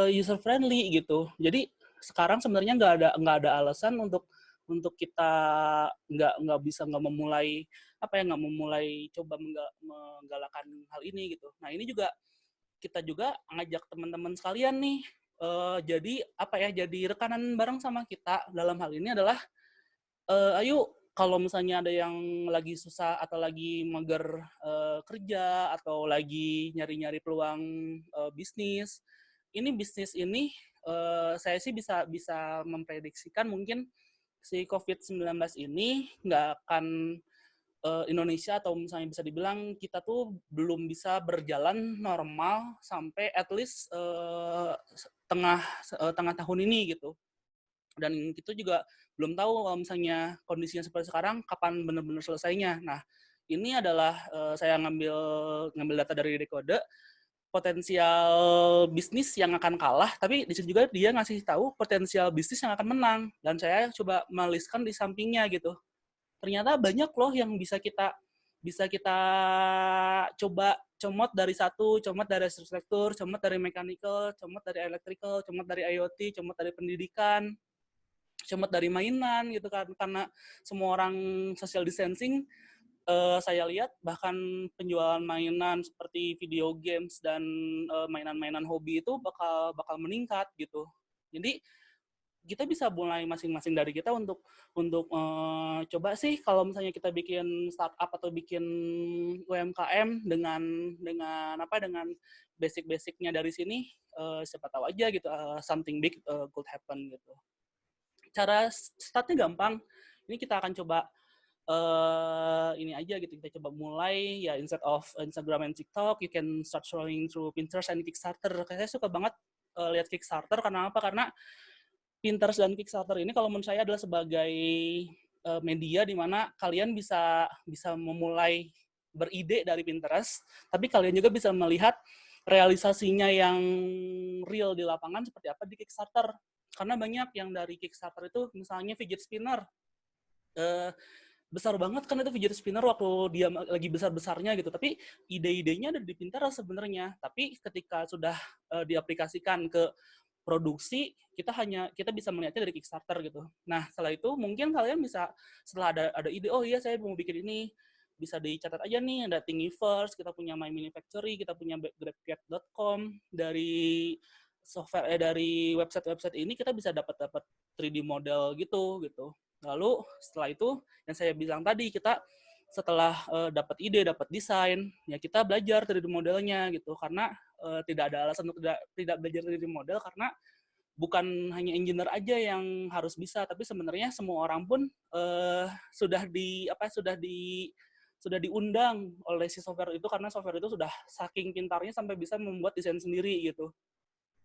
user friendly gitu. Jadi sekarang sebenarnya nggak ada alasan untuk kita nggak memulai coba menggalakkan hal ini gitu. Nah ini juga kita juga ngajak teman-teman sekalian nih, jadi rekanan bareng sama kita dalam hal ini adalah ayo kalau misalnya ada yang lagi susah atau lagi mager kerja atau lagi nyari-nyari peluang bisnis ini saya sih bisa memprediksikan mungkin si COVID-19 ini nggak akan Indonesia atau misalnya bisa dibilang kita tuh belum bisa berjalan normal sampai at least tengah tahun ini gitu. Dan itu juga belum tahu kalau misalnya kondisinya seperti sekarang kapan benar-benar selesainya. Nah, ini adalah saya ngambil data dari Dekode, potensial bisnis yang akan kalah, tapi di situ juga dia ngasih tahu potensial bisnis yang akan menang. Dan saya coba menuliskan di sampingnya gitu. Ternyata banyak loh yang bisa kita coba comot dari comot dari arsitektur, comot dari mechanical, comot dari electrical, comot dari IoT, comot dari pendidikan, comot dari mainan gitu kan. Karena semua orang social distancing, saya lihat bahkan penjualan mainan seperti video games dan mainan-mainan hobi itu bakal meningkat gitu. Jadi kita bisa mulai masing-masing dari kita untuk coba sih kalau misalnya kita bikin startup atau bikin UMKM dengan basic-basicnya dari sini, siapa tahu aja gitu something big could happen gitu. Cara startnya gampang. Ini kita akan coba ini aja gitu, kita coba mulai ya, instead of Instagram and TikTok, you can start showing through Pinterest and Kickstarter. Saya suka banget lihat Kickstarter. Karena apa? Karena Pinterest dan Kickstarter ini kalau menurut saya adalah sebagai media di mana kalian bisa memulai beride dari Pinterest, tapi kalian juga bisa melihat realisasinya yang real di lapangan seperti apa di Kickstarter. Karena banyak yang dari Kickstarter itu misalnya fidget spinner. Besar banget kan itu fidget spinner waktu dia lagi besar-besarnya gitu. Tapi ide-idenya ada di Pinterest sebenarnya. Tapi ketika sudah diaplikasikan ke produksi, kita bisa melihatnya dari Kickstarter gitu. Nah, setelah itu mungkin kalian bisa setelah ada ide, oh iya saya mau bikin ini, bisa dicatat aja nih, ada Thingiverse, kita punya My Mini Factory, kita punya grabcat.com, dari software dari website-website ini kita bisa dapat 3D model gitu. Lalu setelah itu yang saya bilang tadi, kita setelah dapat ide, dapat desain, ya kita belajar 3D modelnya gitu. Karena tidak ada alasan untuk tidak belajar 3D model, karena bukan hanya engineer aja yang harus bisa, tapi sebenarnya semua orang pun sudah diundang oleh si software itu, karena software itu sudah saking pintarnya sampai bisa membuat desain sendiri gitu.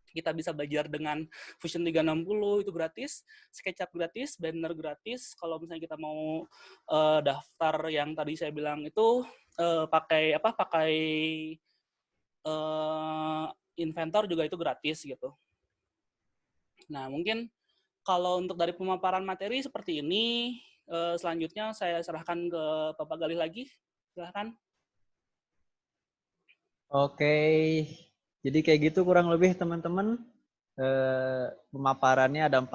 Kita bisa belajar dengan Fusion 360 itu gratis, SketchUp gratis, Blender gratis. Kalau misalnya kita mau daftar yang tadi saya bilang itu pakai Inventor juga itu gratis gitu. Nah, mungkin kalau untuk dari pemaparan materi seperti ini, selanjutnya saya serahkan ke Bapak Galih lagi. Silahkan. Oke, jadi kayak gitu kurang lebih teman-teman. Pemaparannya ada 4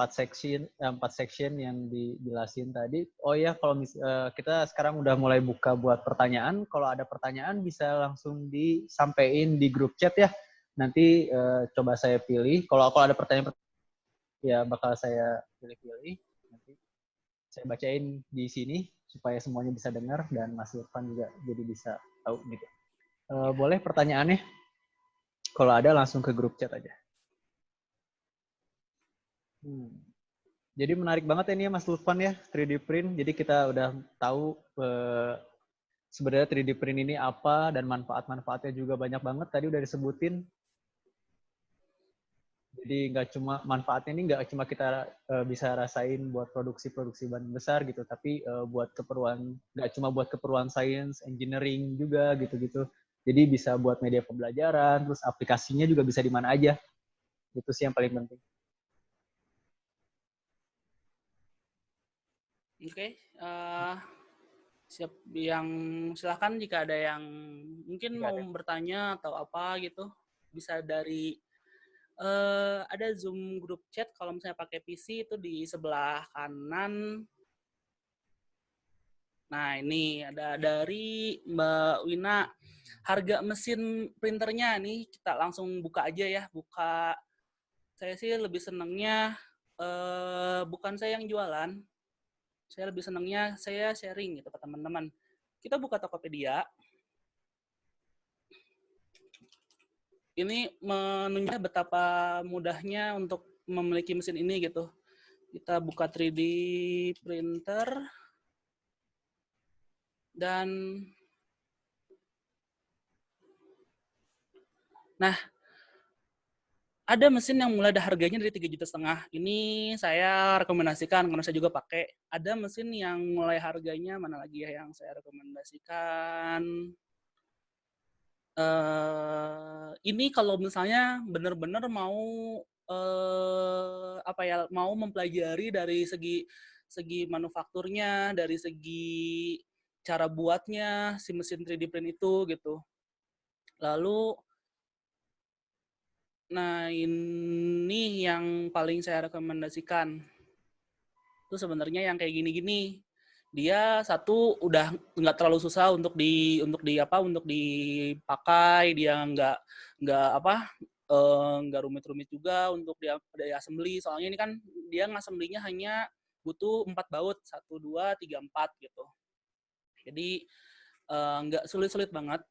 section yang dijelasin tadi. Oh ya, kalau kita sekarang udah mulai buka buat pertanyaan. Kalau ada pertanyaan bisa langsung disampaikan di grup chat ya. Nanti coba saya pilih. Kalau ada pertanyaan ya bakal saya pilih-pilih. Nanti saya bacain di sini supaya semuanya bisa dengar dan Mas Irfan juga jadi bisa tahu gitu. Boleh pertanyaannya? Kalau ada langsung ke grup chat aja. Jadi menarik banget ini ya Mas Lutfan ya, 3D print. Jadi kita udah tahu sebenarnya 3D print ini apa dan manfaat-manfaatnya juga banyak banget. Tadi udah disebutin. Jadi nggak cuma manfaatnya ini nggak cuma kita bisa rasain buat produksi ban besar gitu, tapi buat keperluan nggak cuma buat keperluan science, engineering juga gitu-gitu. Jadi bisa buat media pembelajaran, terus aplikasinya juga bisa di mana aja. Itu sih yang paling penting. Oke, siap yang silahkan jika ada yang mungkin mau bertanya atau apa gitu, bisa dari ada Zoom group chat. Kalau misalnya pakai PC itu di sebelah kanan. Nah, ini ada dari Mbak Wina. Harga mesin printernya nih kita langsung buka aja ya. Saya sih lebih senangnya bukan saya yang jualan. Saya lebih senangnya saya sharing gitu ke teman-teman. Kita buka Tokopedia. Ini menunjukkan betapa mudahnya untuk memiliki mesin ini gitu. Kita buka 3D printer dan nah, ada mesin yang mulai ada harganya dari 3,5 juta. Ini saya rekomendasikan karena saya juga pakai. Ada mesin yang mulai harganya mana lagi ya yang saya rekomendasikan. Ini kalau misalnya benar-benar mau mau mempelajari dari segi manufakturnya, dari segi cara buatnya si mesin 3D print itu gitu. Lalu nah ini yang paling saya rekomendasikan. Itu sebenarnya yang kayak gini-gini. Dia satu udah nggak terlalu susah untuk dipakai, dia nggak rumit-rumit juga untuk di assembly. Soalnya ini kan dia ngassemblinya hanya butuh 4 baut, 1, 2, 3, 4 gitu. Jadi nggak sulit-sulit banget.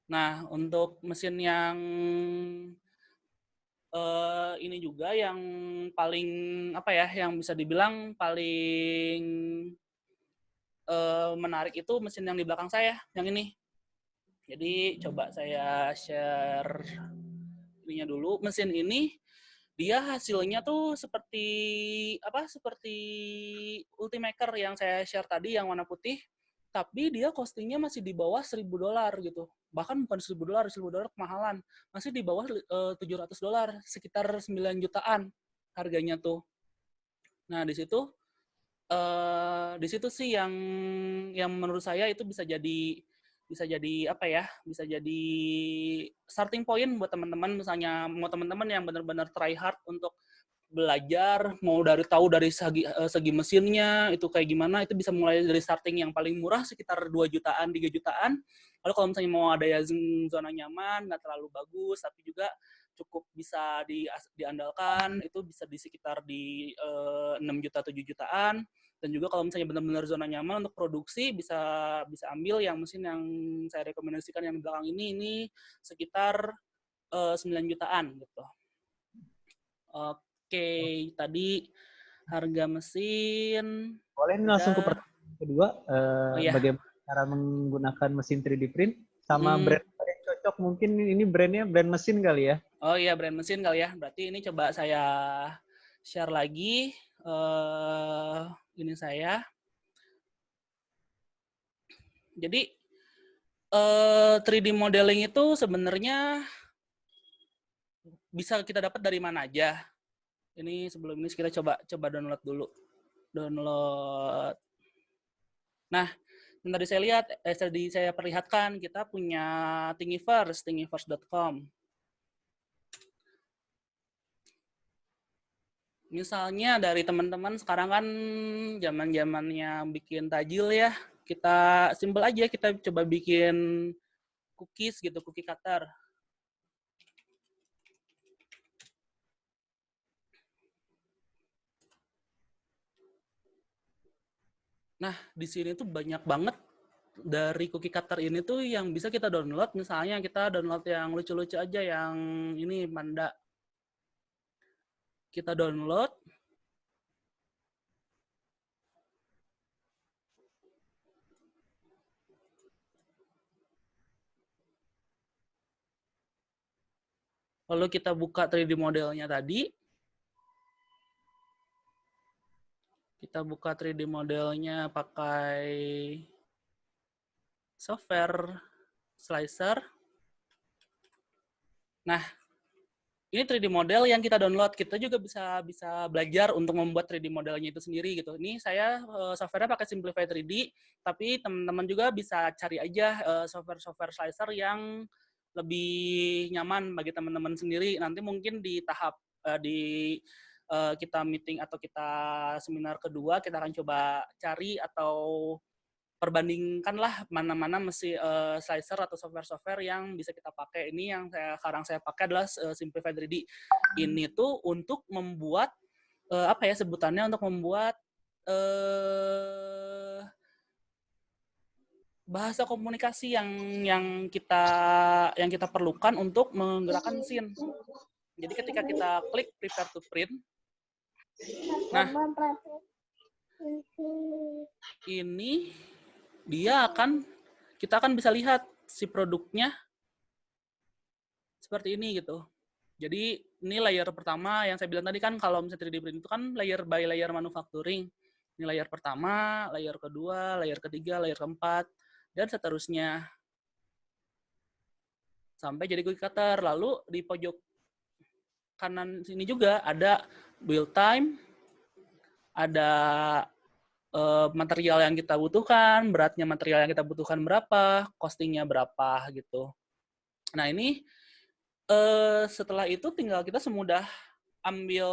Nah, untuk mesin yang ini juga yang paling yang bisa dibilang paling menarik itu mesin yang di belakang saya, yang ini. Jadi coba saya share ininya dulu. Mesin ini dia hasilnya tuh seperti seperti Ultimaker yang saya share tadi yang warna putih, tapi dia costingnya masih di bawah $1.000 gitu. Bahkan bukan $1.000 kemahalan, masih di bawah $700, sekitar 9 jutaan harganya tuh. Nah, di situ sih yang menurut saya itu bisa jadi apa ya, bisa jadi starting point buat teman-teman, misalnya mau teman-teman yang benar-benar try hard untuk belajar, mau dari segi mesinnya itu kayak gimana, itu bisa mulai dari starting yang paling murah sekitar 2 jutaan, 3 jutaan. Lalu kalau misalnya mau ada yang zona nyaman, nggak terlalu bagus, tapi juga cukup bisa diandalkan, itu bisa di sekitar di 6 juta, 7 jutaan. Dan juga kalau misalnya benar-benar zona nyaman untuk produksi, bisa ambil yang mesin yang saya rekomendasikan yang di belakang ini sekitar 9 jutaan gitu. Oke, tadi harga mesin. Boleh nih langsung ke pertanyaan kedua, Iya. bagaimana cara menggunakan mesin 3D print sama brand yang cocok, mungkin ini brand mesin kali ya? Oh iya, brand mesin kali ya. Berarti ini coba saya share lagi ini saya. Jadi 3D modeling itu sebenarnya bisa kita dapat dari mana aja. Ini sebelum ini kita coba download dulu. Download. Nah, tadi saya lihat, tadi saya perlihatkan kita punya Thingiverse, thingiverse.com. Misalnya dari teman-teman sekarang kan zaman-zamannya bikin tajil ya, kita simpel aja, kita coba bikin cookies gitu, cookie cutter. Nah, di sini tuh banyak banget dari cookie cutter ini tuh yang bisa kita download. Misalnya kita download yang lucu-lucu aja, yang ini Manda. Kita download. Lalu kita buka 3D modelnya tadi. Kita buka 3D modelnya pakai software slicer. Nah, ini 3D model yang kita download. Kita juga bisa belajar untuk membuat 3D modelnya itu sendiri gitu. Ini saya software-nya pakai Simplify 3D, tapi teman-teman juga bisa cari aja software slicer yang lebih nyaman bagi teman-teman sendiri. Nanti mungkin di tahap kita meeting atau kita seminar kedua, kita akan coba cari atau perbandingkanlah mana-mana slicer atau software-software yang bisa kita pakai. Ini yang sekarang saya pakai adalah Simplify 3D. Ini tuh untuk membuat apa ya sebutannya, untuk membuat bahasa komunikasi yang kita perlukan untuk menggerakkan mesin. Jadi ketika kita klik prepare to print, nah ini kita akan bisa lihat si produknya seperti ini gitu. Jadi ini layer pertama yang saya bilang tadi kan, kalau misalnya 3D print itu kan layer by layer manufacturing. Ini layer pertama, layer kedua, layer ketiga, layer keempat, dan seterusnya. Sampai jadi cookie cutter. Lalu di pojok kanan sini juga ada build time, ada material yang kita butuhkan, beratnya material yang kita butuhkan berapa, costingnya berapa gitu. Nah ini setelah itu tinggal kita semudah ambil,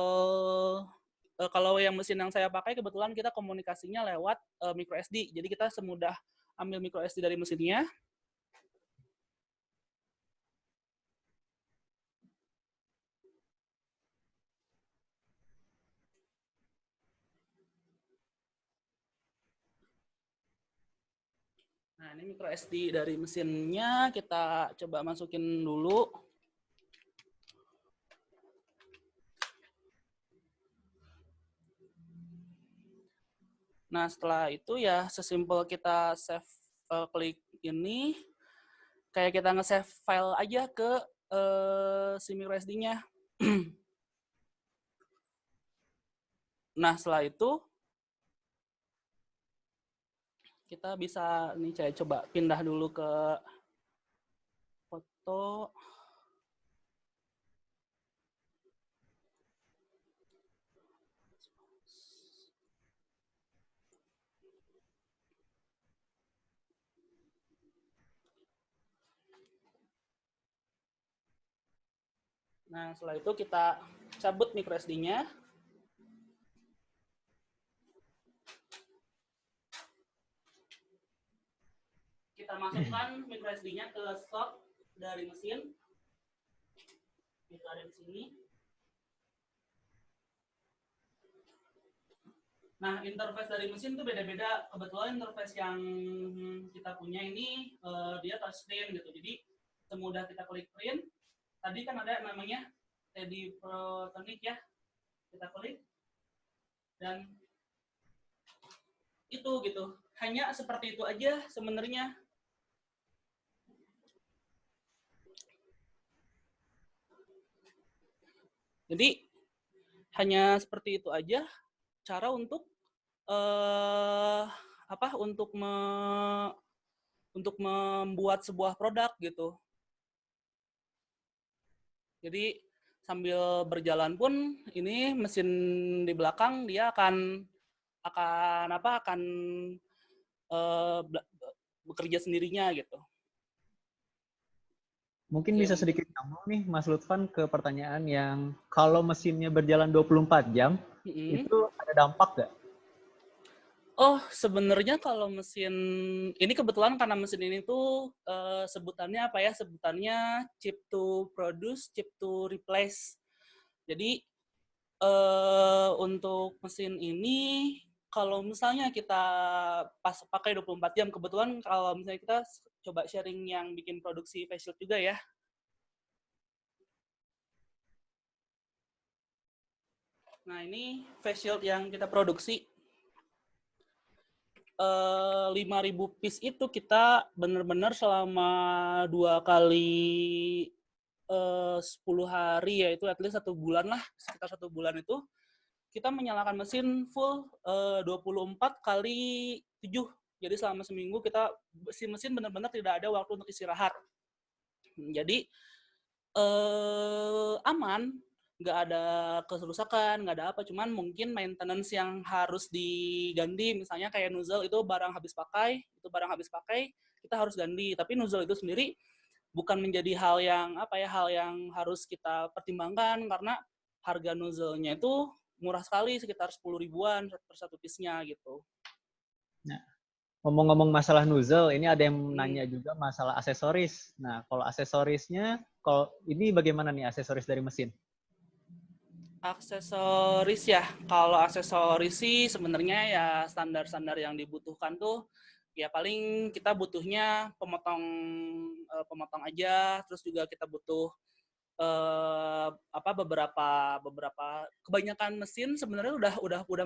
kalau yang mesin yang saya pakai kebetulan kita komunikasinya lewat micro SD, jadi kita semudah ambil micro SD dari mesinnya. Nah, ini micro SD dari mesinnya, kita coba masukin dulu. Nah, setelah itu ya sesimpel kita save, klik ini, kayak kita nge-save file aja ke si micro SD-nya. Nah, setelah itu kita bisa nih saya coba pindah dulu ke foto. Nah, setelah itu kita cabut micro SD-nya. Kita masukkan micro SD-nya ke slot dari mesin. Itu ada di sini. Nah, interface dari mesin itu beda-beda. Kebetulan interface yang kita punya ini dia touchscreen gitu. Jadi semudah kita klik print. Tadi kan ada namanya Teddy Protonic ya. Kita klik dan itu gitu. Hanya seperti itu aja sebenarnya. Jadi hanya seperti itu aja cara untuk untuk membuat sebuah produk gitu. Jadi sambil berjalan pun ini mesin di belakang dia akan bekerja sendirinya gitu. Mungkin bisa sedikit nyambung nih Mas Lutfan ke pertanyaan yang kalau mesinnya berjalan 24 jam, itu ada dampak nggak? Oh, sebenarnya kalau mesin ini kebetulan karena mesin ini tuh sebutannya apa ya? Sebutannya chip to produce, chip to replace. Jadi untuk mesin ini kalau misalnya kita pas pakai 24 jam, kebetulan kalau misalnya kita coba sharing yang bikin produksi face shield juga ya. Nah, ini face shield yang kita produksi. 5.000 piece itu kita benar-benar selama 2 kali 10 hari, yaitu at least 1 bulan lah, sekitar 1 bulan itu kita menyalakan mesin full 24 kali 7. Jadi selama seminggu si mesin benar-benar tidak ada waktu untuk istirahat. Jadi aman, nggak ada kerusakan, nggak ada apa, cuman mungkin maintenance yang harus diganti, misalnya kayak nozzle itu barang habis pakai, kita harus ganti. Tapi nozzle itu sendiri bukan menjadi hal yang harus kita pertimbangkan karena harga nozzle-nya itu murah sekali, sekitar 10 ribuan per satu piece-nya gitu. Nah, ngomong-ngomong masalah nozzle, ini ada yang nanya juga masalah aksesoris. Nah, kalau aksesorisnya, kalau ini bagaimana nih aksesoris dari mesin? Aksesoris ya, kalau aksesoris sih sebenarnya ya standar-standar yang dibutuhkan tuh ya paling kita butuhnya pemotong aja, terus juga kita butuh beberapa kebanyakan mesin sebenarnya udah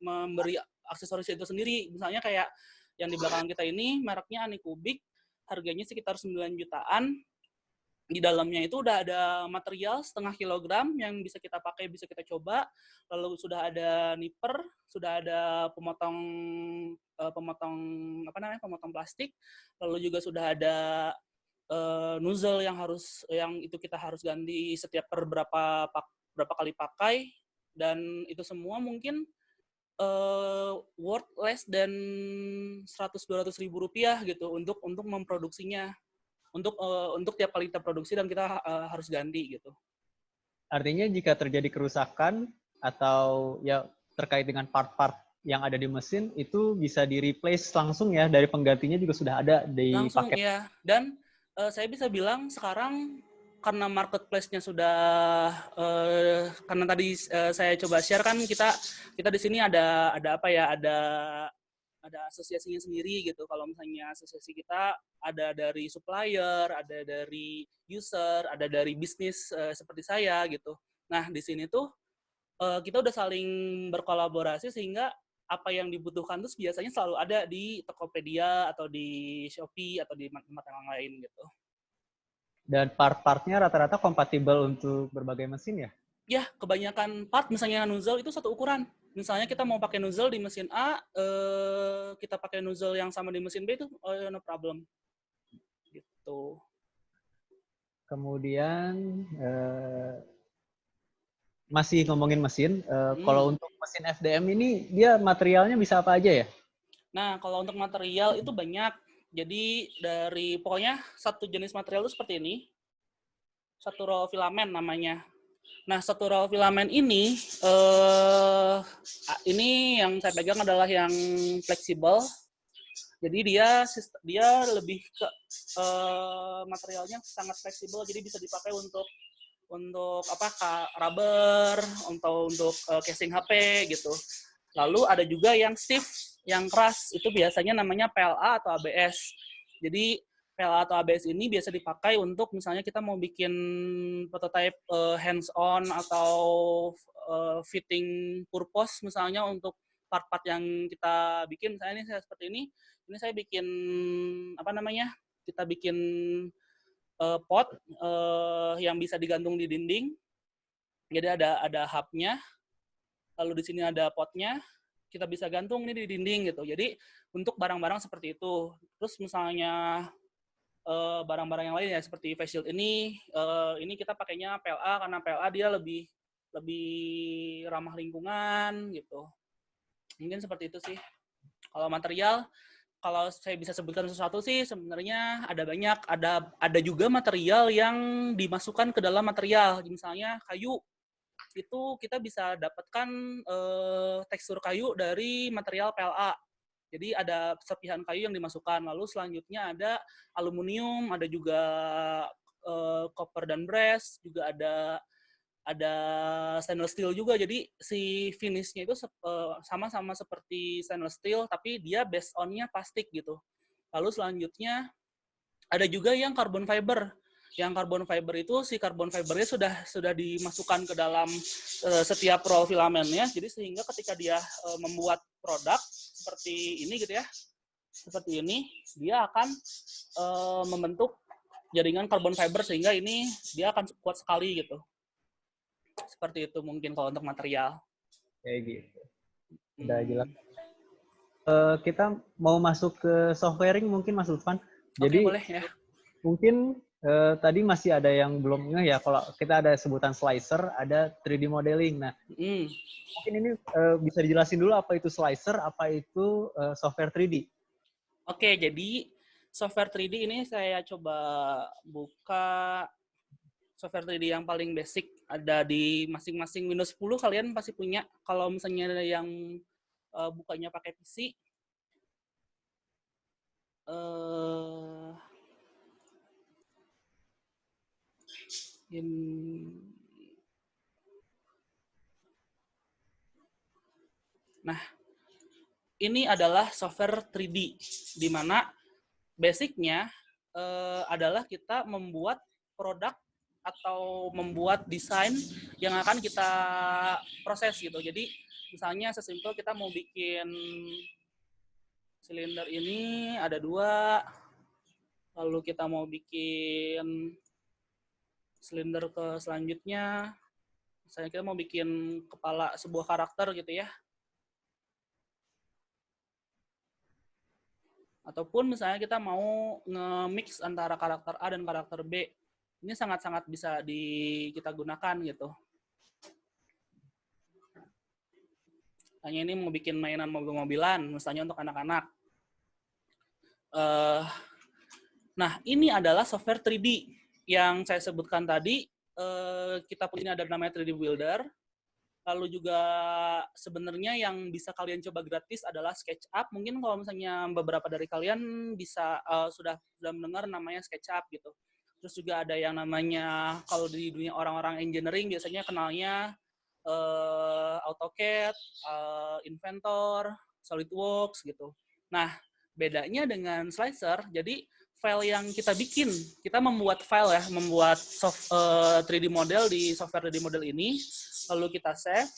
memberi aksesoris itu sendiri. Misalnya kayak yang di belakang kita ini mereknya Anikubik, harganya sekitar 9 jutaan. Di dalamnya itu udah ada material 0,5 kilogram yang bisa kita pakai, bisa kita coba. Lalu sudah ada nipper, sudah ada pemotong pemotong plastik. Lalu juga sudah ada nozzle yang itu kita harus ganti setiap berapa kali pakai, dan itu semua mungkin worth less than 100-200 ribu rupiah gitu untuk memproduksinya, untuk tiap kali kita produksi dan kita harus ganti gitu. Artinya jika terjadi kerusakan atau ya terkait dengan part-part yang ada di mesin, itu bisa di-replace langsung ya, dari penggantinya juga sudah ada di langsung paket. ya. Dan saya bisa bilang sekarang karena marketplace-nya sudah karena tadi saya coba share kan, kita di sini ada asosiasinya sendiri gitu. Kalau misalnya asosiasi kita ada dari supplier, ada dari user, ada dari bisnis seperti saya gitu. Nah, di sini tuh kita udah saling berkolaborasi sehingga apa yang dibutuhkan tuh biasanya selalu ada di Tokopedia atau di Shopee atau di tempat yang lain gitu. Dan part-partnya rata-rata kompatibel untuk berbagai mesin ya? Ya, kebanyakan part misalnya nozzle itu satu ukuran. Misalnya kita mau pakai nozzle di mesin A, kita pakai nozzle yang sama di mesin B itu no problem. Gitu. Kemudian masih ngomongin mesin, kalau untuk mesin FDM ini dia materialnya bisa apa aja ya? Nah, kalau untuk material itu banyak. Jadi dari pokoknya satu jenis material itu seperti ini. Satu roll filament namanya. Nah, satu roll filament ini yang saya pegang adalah yang fleksibel. Jadi dia lebih ke materialnya sangat fleksibel, jadi bisa dipakai untuk rubber, untuk casing HP gitu. Lalu ada juga yang stiff, yang keras, itu biasanya namanya PLA atau ABS. Jadi PLA atau ABS ini biasa dipakai untuk misalnya kita mau bikin prototype hands-on atau fitting purpose, misalnya untuk part-part yang kita bikin. Misalnya ini saya seperti ini saya bikin kita bikin pot yang bisa digantung di dinding. Jadi ada hubnya, lalu di sini ada potnya, kita bisa gantung ini di dinding gitu. Jadi untuk barang-barang seperti itu. Terus misalnya barang-barang yang lain ya seperti face shield ini kita pakainya PLA karena PLA dia lebih ramah lingkungan gitu. Mungkin seperti itu sih. Kalau material, kalau saya bisa sebutkan sesuatu sih sebenarnya ada banyak. Ada juga material yang dimasukkan ke dalam material. Misalnya kayu, itu kita bisa dapatkan tekstur kayu dari material PLA. Jadi ada serpihan kayu yang dimasukkan. Lalu selanjutnya ada aluminium, ada juga copper dan brass, juga ada stainless steel juga. Jadi si finishnya itu sama-sama seperti stainless steel, tapi dia based on-nya plastik gitu. Lalu selanjutnya ada juga yang carbon fiber. Yang carbon fiber itu si carbon fibernya sudah dimasukkan ke dalam setiap roll filamennya. Jadi sehingga ketika dia membuat produk seperti ini gitu ya, seperti ini, dia akan membentuk jaringan carbon fiber sehingga ini dia akan kuat sekali gitu. Seperti itu mungkin kalau untuk material. Kayak gitu. Udah jelas. Kita mau masuk ke softwaring mungkin Mas Lutfan. Jadi boleh ya. Mungkin tadi masih ada yang belum ngeh ya, kalau kita ada sebutan slicer, ada 3D modeling. Nah, mungkin ini bisa dijelasin dulu apa itu slicer, apa itu software 3D. Oke, jadi software 3D ini saya coba buka software 3D yang paling basic. Ada di masing-masing Windows 10 kalian pasti punya. Kalau misalnya ada yang bukanya pakai PC, nah, ini adalah software 3D, di mana basicnya adalah kita membuat produk atau membuat desain yang akan kita proses gitu. Jadi misalnya sesimpel kita mau bikin silinder ini ada 2, lalu kita mau bikin silinder ke selanjutnya, misalnya kita mau bikin kepala sebuah karakter gitu ya. Ataupun misalnya kita mau nge-mix antara karakter A dan karakter B. Ini sangat-sangat bisa kita gunakan gitu. Hanya ini mau bikin mainan mobil-mobilan, misalnya untuk anak-anak. Nah, ini adalah software 3D yang saya sebutkan tadi. Kita punya ada namanya 3D Builder. Lalu juga sebenarnya yang bisa kalian coba gratis adalah SketchUp. Mungkin kalau misalnya beberapa dari kalian sudah mendengar namanya SketchUp gitu. Terus juga ada yang namanya, kalau di dunia orang-orang engineering biasanya kenalnya AutoCAD, Inventor, SolidWorks gitu. Nah, bedanya dengan Slicer, jadi file yang kita bikin, kita membuat file ya, membuat 3D model di software 3D model ini, lalu kita save.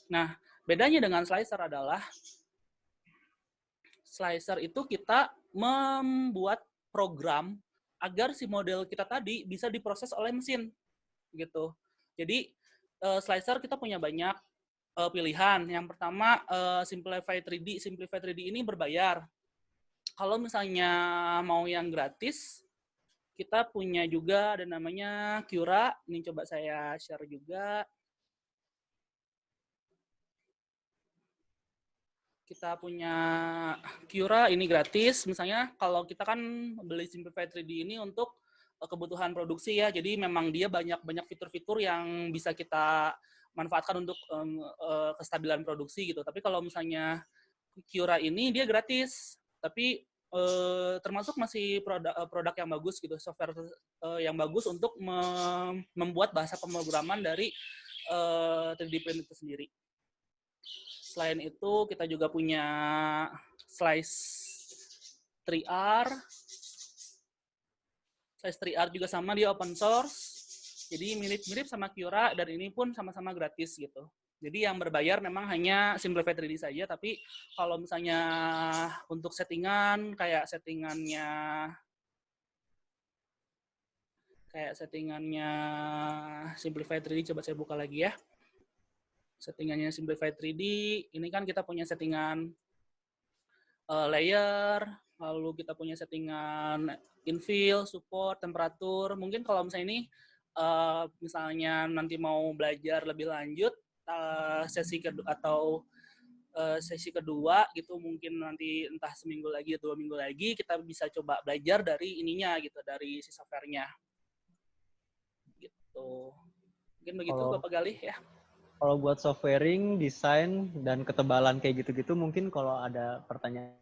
Nah, bedanya dengan Slicer adalah Slicer itu kita membuat program agar si model kita tadi bisa diproses oleh mesin gitu. Jadi slicer kita punya banyak pilihan. Yang pertama Simplify 3D. Simplify 3D ini berbayar. Kalau misalnya mau yang gratis, kita punya juga ada namanya Cura. Ini coba saya share juga. Kita punya Cura, ini gratis. Misalnya kalau kita kan beli Simplify 3D ini untuk kebutuhan produksi ya. Jadi memang dia banyak fitur-fitur yang bisa kita manfaatkan untuk kestabilan produksi gitu. Tapi kalau misalnya Cura ini dia gratis, tapi termasuk masih produk yang bagus gitu, software yang bagus untuk membuat bahasa pemrograman dari 3D print itu sendiri. Selain itu kita juga punya Slice 3R. Slice 3R juga sama, dia open source. Jadi mirip-mirip sama Cura, dan ini pun sama-sama gratis gitu. Jadi yang berbayar memang hanya Simplify 3D saja, tapi kalau misalnya untuk settingan, kayak settingannya Simplify 3D, coba saya buka lagi ya. Settingannya Simplify 3D, ini kan kita punya settingan layer, lalu kita punya settingan infill, support, temperatur. Mungkin kalau misalnya ini misalnya nanti mau belajar lebih lanjut, sesi kedua gitu, mungkin nanti entah seminggu lagi atau 2 minggu lagi, kita bisa coba belajar dari ininya gitu, dari si softwarenya gitu. Mungkin begitu Bapak Galih ya. Kalau buat softwaring, desain, dan ketebalan kayak gitu-gitu, mungkin kalau ada pertanyaan,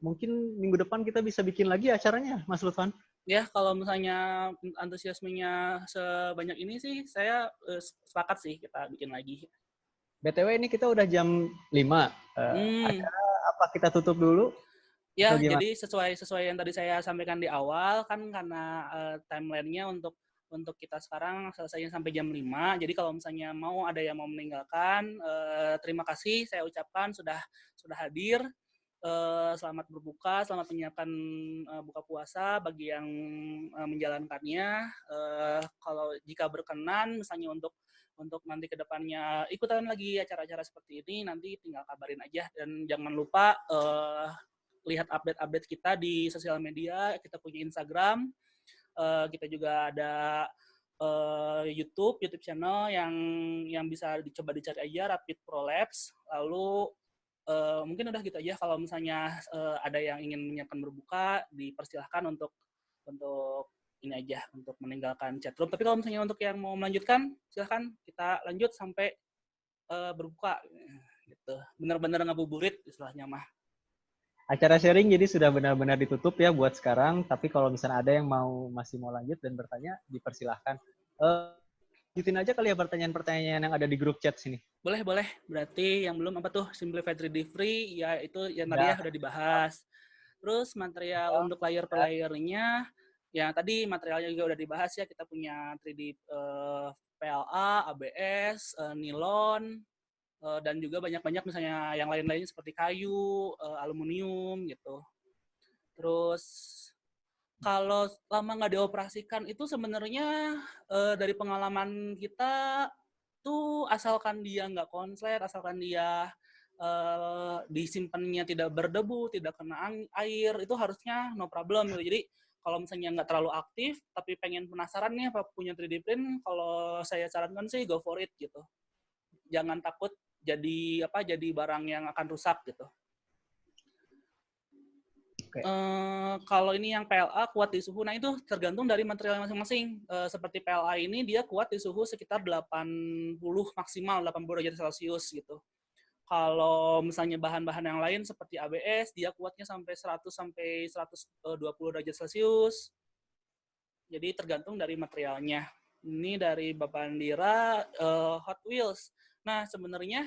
mungkin minggu depan kita bisa bikin lagi acaranya, Mas Lutfan. Ya, kalau misalnya antusiasmenya sebanyak ini sih, saya sepakat sih kita bikin lagi. BTW ini kita udah jam 5. Acara apa kita tutup dulu? Ya, jadi sesuai yang tadi saya sampaikan di awal, kan karena timeline-nya untuk kita sekarang selesainya sampai jam 5. Jadi kalau misalnya ada yang mau meninggalkan, terima kasih saya ucapkan sudah hadir. Selamat berbuka, selamat menyiapkan buka puasa bagi yang menjalankannya. Kalau jika berkenan, misalnya untuk nanti ke depannya ikutan lagi acara-acara seperti ini, nanti tinggal kabarin aja. Dan jangan lupa lihat update-update kita di sosial media. Kita punya Instagram, kita juga ada YouTube channel yang bisa dicoba dicari aja, Rapid Prolabs. Lalu mungkin udah gitu aja. Kalau misalnya ada yang ingin menyiapkan berbuka, dipersilahkan untuk ini aja, untuk meninggalkan chatroom. Tapi kalau misalnya untuk yang mau melanjutkan, silahkan kita lanjut sampai berbuka gitu. Benar-benar ngabuburit istilahnya mah. Acara sharing jadi sudah benar-benar ditutup ya buat sekarang. Tapi kalau misalnya ada yang masih mau lanjut dan bertanya, dipersilahkan. Lanjutin aja kali ya pertanyaan-pertanyaan yang ada di grup chat sini. Boleh. Berarti yang belum apa tuh Simplify 3D Free, ya itu yang tadi ya udah dibahas. Terus material untuk layer per layernya, yang tadi materialnya juga udah dibahas ya. Kita punya 3D PLA, ABS, nilon, dan juga banyak-banyak misalnya yang lain-lainnya seperti kayu, aluminium gitu. Terus kalau lama nggak dioperasikan itu sebenarnya dari pengalaman kita tuh, asalkan dia nggak konslet, asalkan dia disimpannya tidak berdebu, tidak kena air, itu harusnya no problem gitu. Jadi kalau misalnya nggak terlalu aktif, tapi pengen penasaran nih apa punya 3D print, kalau saya sarankan sih go for it gitu. Jangan takut jadi barang yang akan rusak gitu. Kalau ini yang PLA kuat di suhu, nah itu tergantung dari material masing-masing. Seperti PLA ini dia kuat di suhu sekitar 80 maksimal 80 derajat Celcius gitu. Kalau misalnya bahan-bahan yang lain seperti ABS, dia kuatnya sampai 100 sampai 120 derajat Celcius. Jadi tergantung dari materialnya. Ini dari Bapak Andira, Hot Wheels. Nah, sebenarnya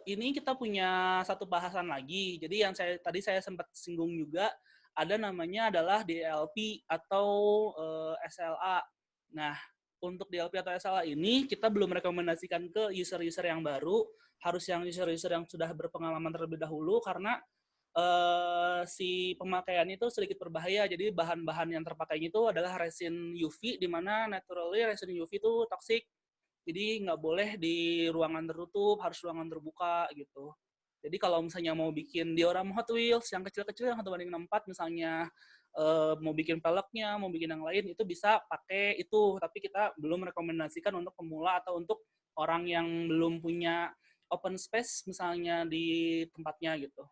ini kita punya satu bahasan lagi. Jadi yang tadi saya sempat singgung juga, ada namanya adalah DLP atau SLA. Nah, untuk DLP atau SLA ini kita belum rekomendasikan ke user-user yang baru, harus yang user-user yang sudah berpengalaman terlebih dahulu, karena si pemakaiannya itu sedikit berbahaya. Jadi bahan-bahan yang terpakainya itu adalah resin UV, di mana naturally resin UV itu toxic. Jadi nggak boleh di ruangan tertutup, harus ruangan terbuka gitu. Jadi kalau misalnya mau bikin diorama Hot Wheels yang kecil-kecil yang 1:4 misalnya, mau bikin peleknya, mau bikin yang lain, itu bisa pakai itu. Tapi kita belum rekomendasikan untuk pemula atau untuk orang yang belum punya open space misalnya di tempatnya gitu.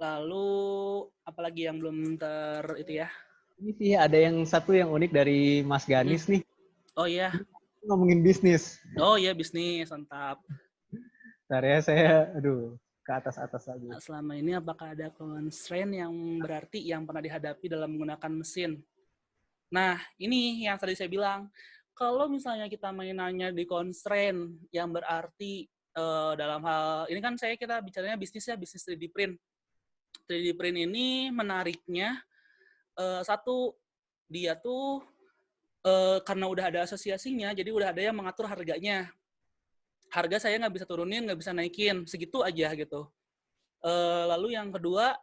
Lalu apalagi yang belum itu ya? Ini sih ada yang satu yang unik dari Mas Ganis nih. Oh iya. Ngomongin bisnis. Oh iya, bisnis, mantap. Bentar ya, saya ke atas lagi. Nah, selama ini apakah ada constraint yang berarti yang pernah dihadapi dalam menggunakan mesin? Nah, ini yang tadi saya bilang. Kalau misalnya kita mainannya di constraint yang berarti dalam hal ini kan kita bicaranya bisnis ya, bisnis 3D print. 3D print ini menariknya satu, dia tuh karena udah ada asosiasinya, jadi udah ada yang mengatur harganya. Harga saya nggak bisa turunin, nggak bisa naikin, segitu aja gitu. Lalu yang kedua,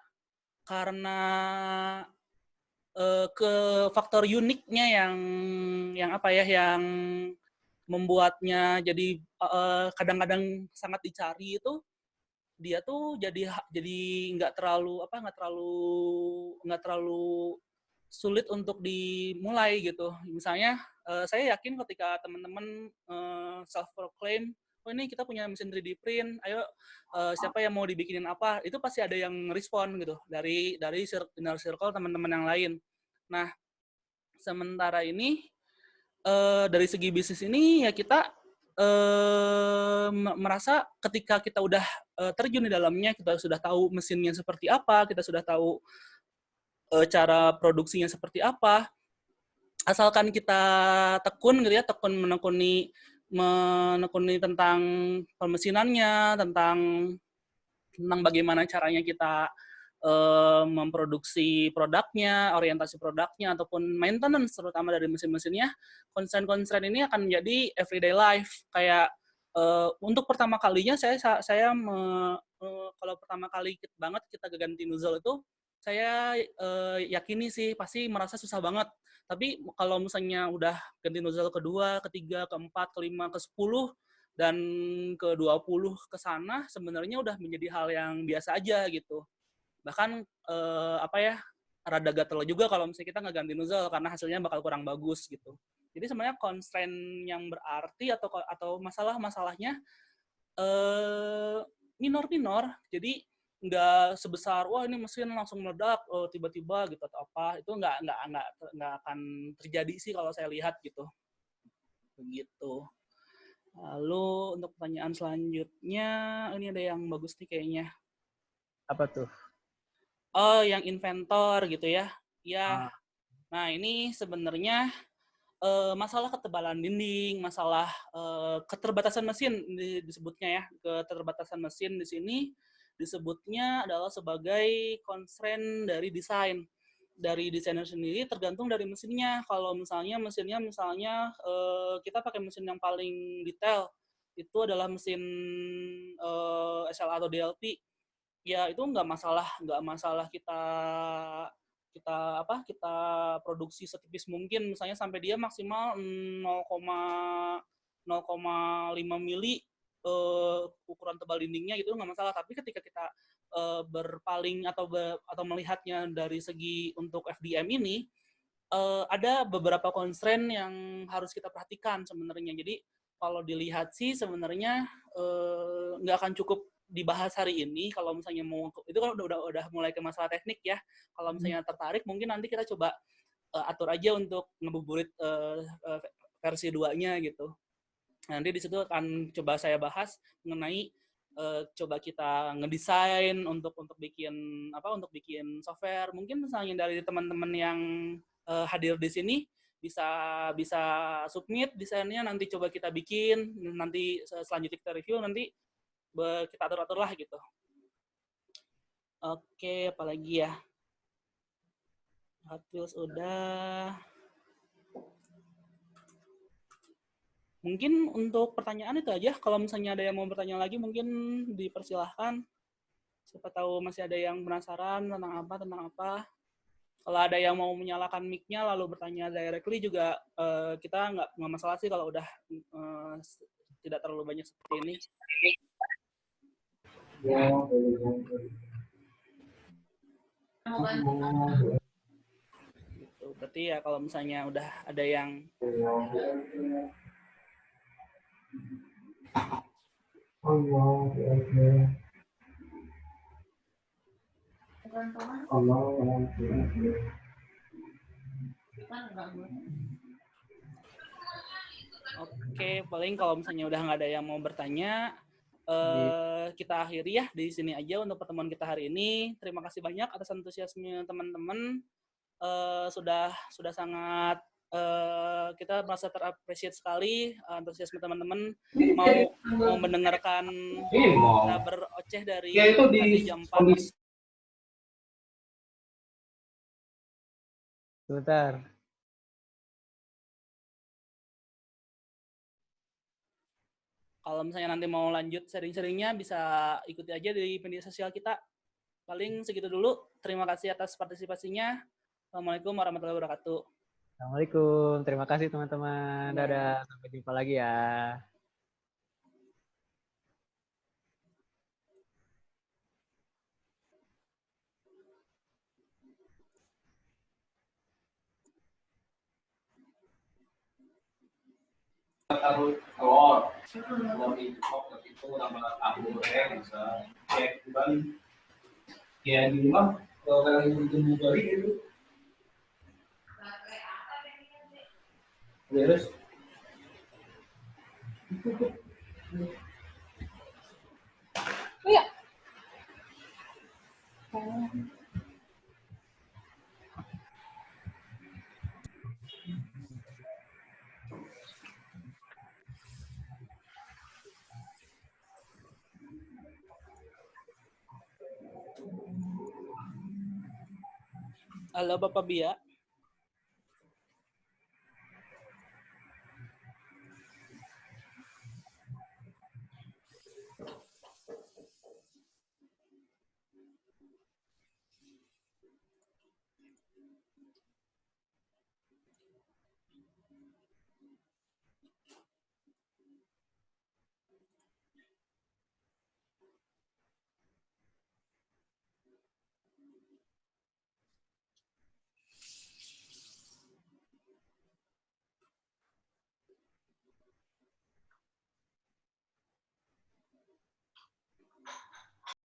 karena ke faktor uniknya yang apa ya, yang membuatnya jadi kadang-kadang sangat dicari itu, dia tuh jadi nggak terlalu nggak terlalu sulit untuk dimulai gitu. Misalnya saya yakin ketika teman-teman self proclaim, oh ini kita punya mesin 3D print, ayo siapa yang mau dibikinin apa, itu pasti ada yang respon gitu dari inner circle teman-teman yang lain. Nah, sementara ini dari segi bisnis ini ya kita merasa ketika kita udah terjun di dalamnya, kita sudah tahu mesinnya seperti apa, kita sudah tahu cara produksinya seperti apa, asalkan kita tekun gitu ya, menekuni tentang pemesinannya, tentang bagaimana caranya kita memproduksi produknya, orientasi produknya, ataupun maintenance terutama dari mesin-mesinnya, konsen-konsen ini akan menjadi everyday life. Kayak untuk pertama kalinya kalau pertama kali banget kita ganti nozzle itu, saya yakini sih pasti merasa susah banget. Tapi kalau misalnya udah ganti nozzle kedua, ketiga, keempat, kelima, ke-10, dan ke-20 ke sana, sebenarnya udah menjadi hal yang biasa aja gitu. Bahkan rada gatel juga kalau misalnya kita nggak ganti nozzle karena hasilnya bakal kurang bagus gitu. Jadi sebenarnya constraint yang berarti atau masalah-masalahnya minor-minor. Jadi nggak sebesar wah ini mesin langsung meledak tiba-tiba gitu atau apa, itu nggak akan terjadi sih kalau saya lihat gitu. Begitu. Lalu untuk pertanyaan selanjutnya, ini ada yang bagus nih kayaknya. Apa tuh? Oh, yang inventor gitu ya. Ya. Nah, ini sebenarnya masalah ketebalan dinding, masalah keterbatasan mesin disebutnya ya. Keterbatasan mesin di sini disebutnya adalah sebagai constraint dari desain. Dari desainer sendiri tergantung dari mesinnya. Kalau misalnya mesinnya kita pakai mesin yang paling detail, itu adalah mesin SLA atau DLP, ya itu nggak masalah kita produksi setipis mungkin, misalnya sampai dia maksimal 0,5 mili ukuran tebal dindingnya, gitu nggak masalah. Tapi ketika kita berpaling atau melihatnya dari segi untuk FDM ini, ada beberapa constraint yang harus kita perhatikan sebenarnya. Jadi kalau dilihat sih sebenarnya nggak akan cukup dibahas hari ini. Kalau misalnya mau, itu kan udah mulai ke masalah teknik ya. Kalau misalnya tertarik, mungkin nanti kita coba atur aja untuk ngebuburit versi 2-nya gitu. Nanti di situ akan coba saya bahas mengenai coba kita ngedesain untuk bikin software. Mungkin misalnya dari teman-teman yang hadir di sini bisa submit desainnya, nanti coba kita bikin, nanti selanjutnya kita review, nanti kita atur-atur lah gitu. Oke, apalagi ya? Hot Wheels udah. Mungkin untuk pertanyaan itu aja. Kalau misalnya ada yang mau bertanya lagi, mungkin dipersilahkan. Siapa tahu masih ada yang penasaran tentang apa. Kalau ada yang mau menyalakan mic-nya lalu bertanya directly juga kita nggak masalah sih kalau udah tidak terlalu banyak seperti ini. Gitu. Berarti ya kalau misalnya udah ada yang Oke, paling kalau misalnya udah nggak ada yang mau bertanya, kita akhiri ya di sini aja untuk pertemuan kita hari ini. Terima kasih banyak atas antusiasme teman-teman. Sudah sangat kita merasa terapresiasi sekali antusiasme teman-teman mau mendengarkan kita beroceh dari tadi jam 4. Sebentar. Kalau misalnya nanti mau lanjut sharing-sharingnya bisa ikuti aja di media sosial kita. Paling segitu dulu. Terima kasih atas partisipasinya. Assalamualaikum warahmatullahi wabarakatuh. Assalamualaikum. Terima kasih teman-teman. Dadah. Sampai jumpa lagi ya. Taruh telur itu nama tahu bisa cek kembali ya di rumah kalau yang ditunggu balik itu beres iya Halo Bapak Bia.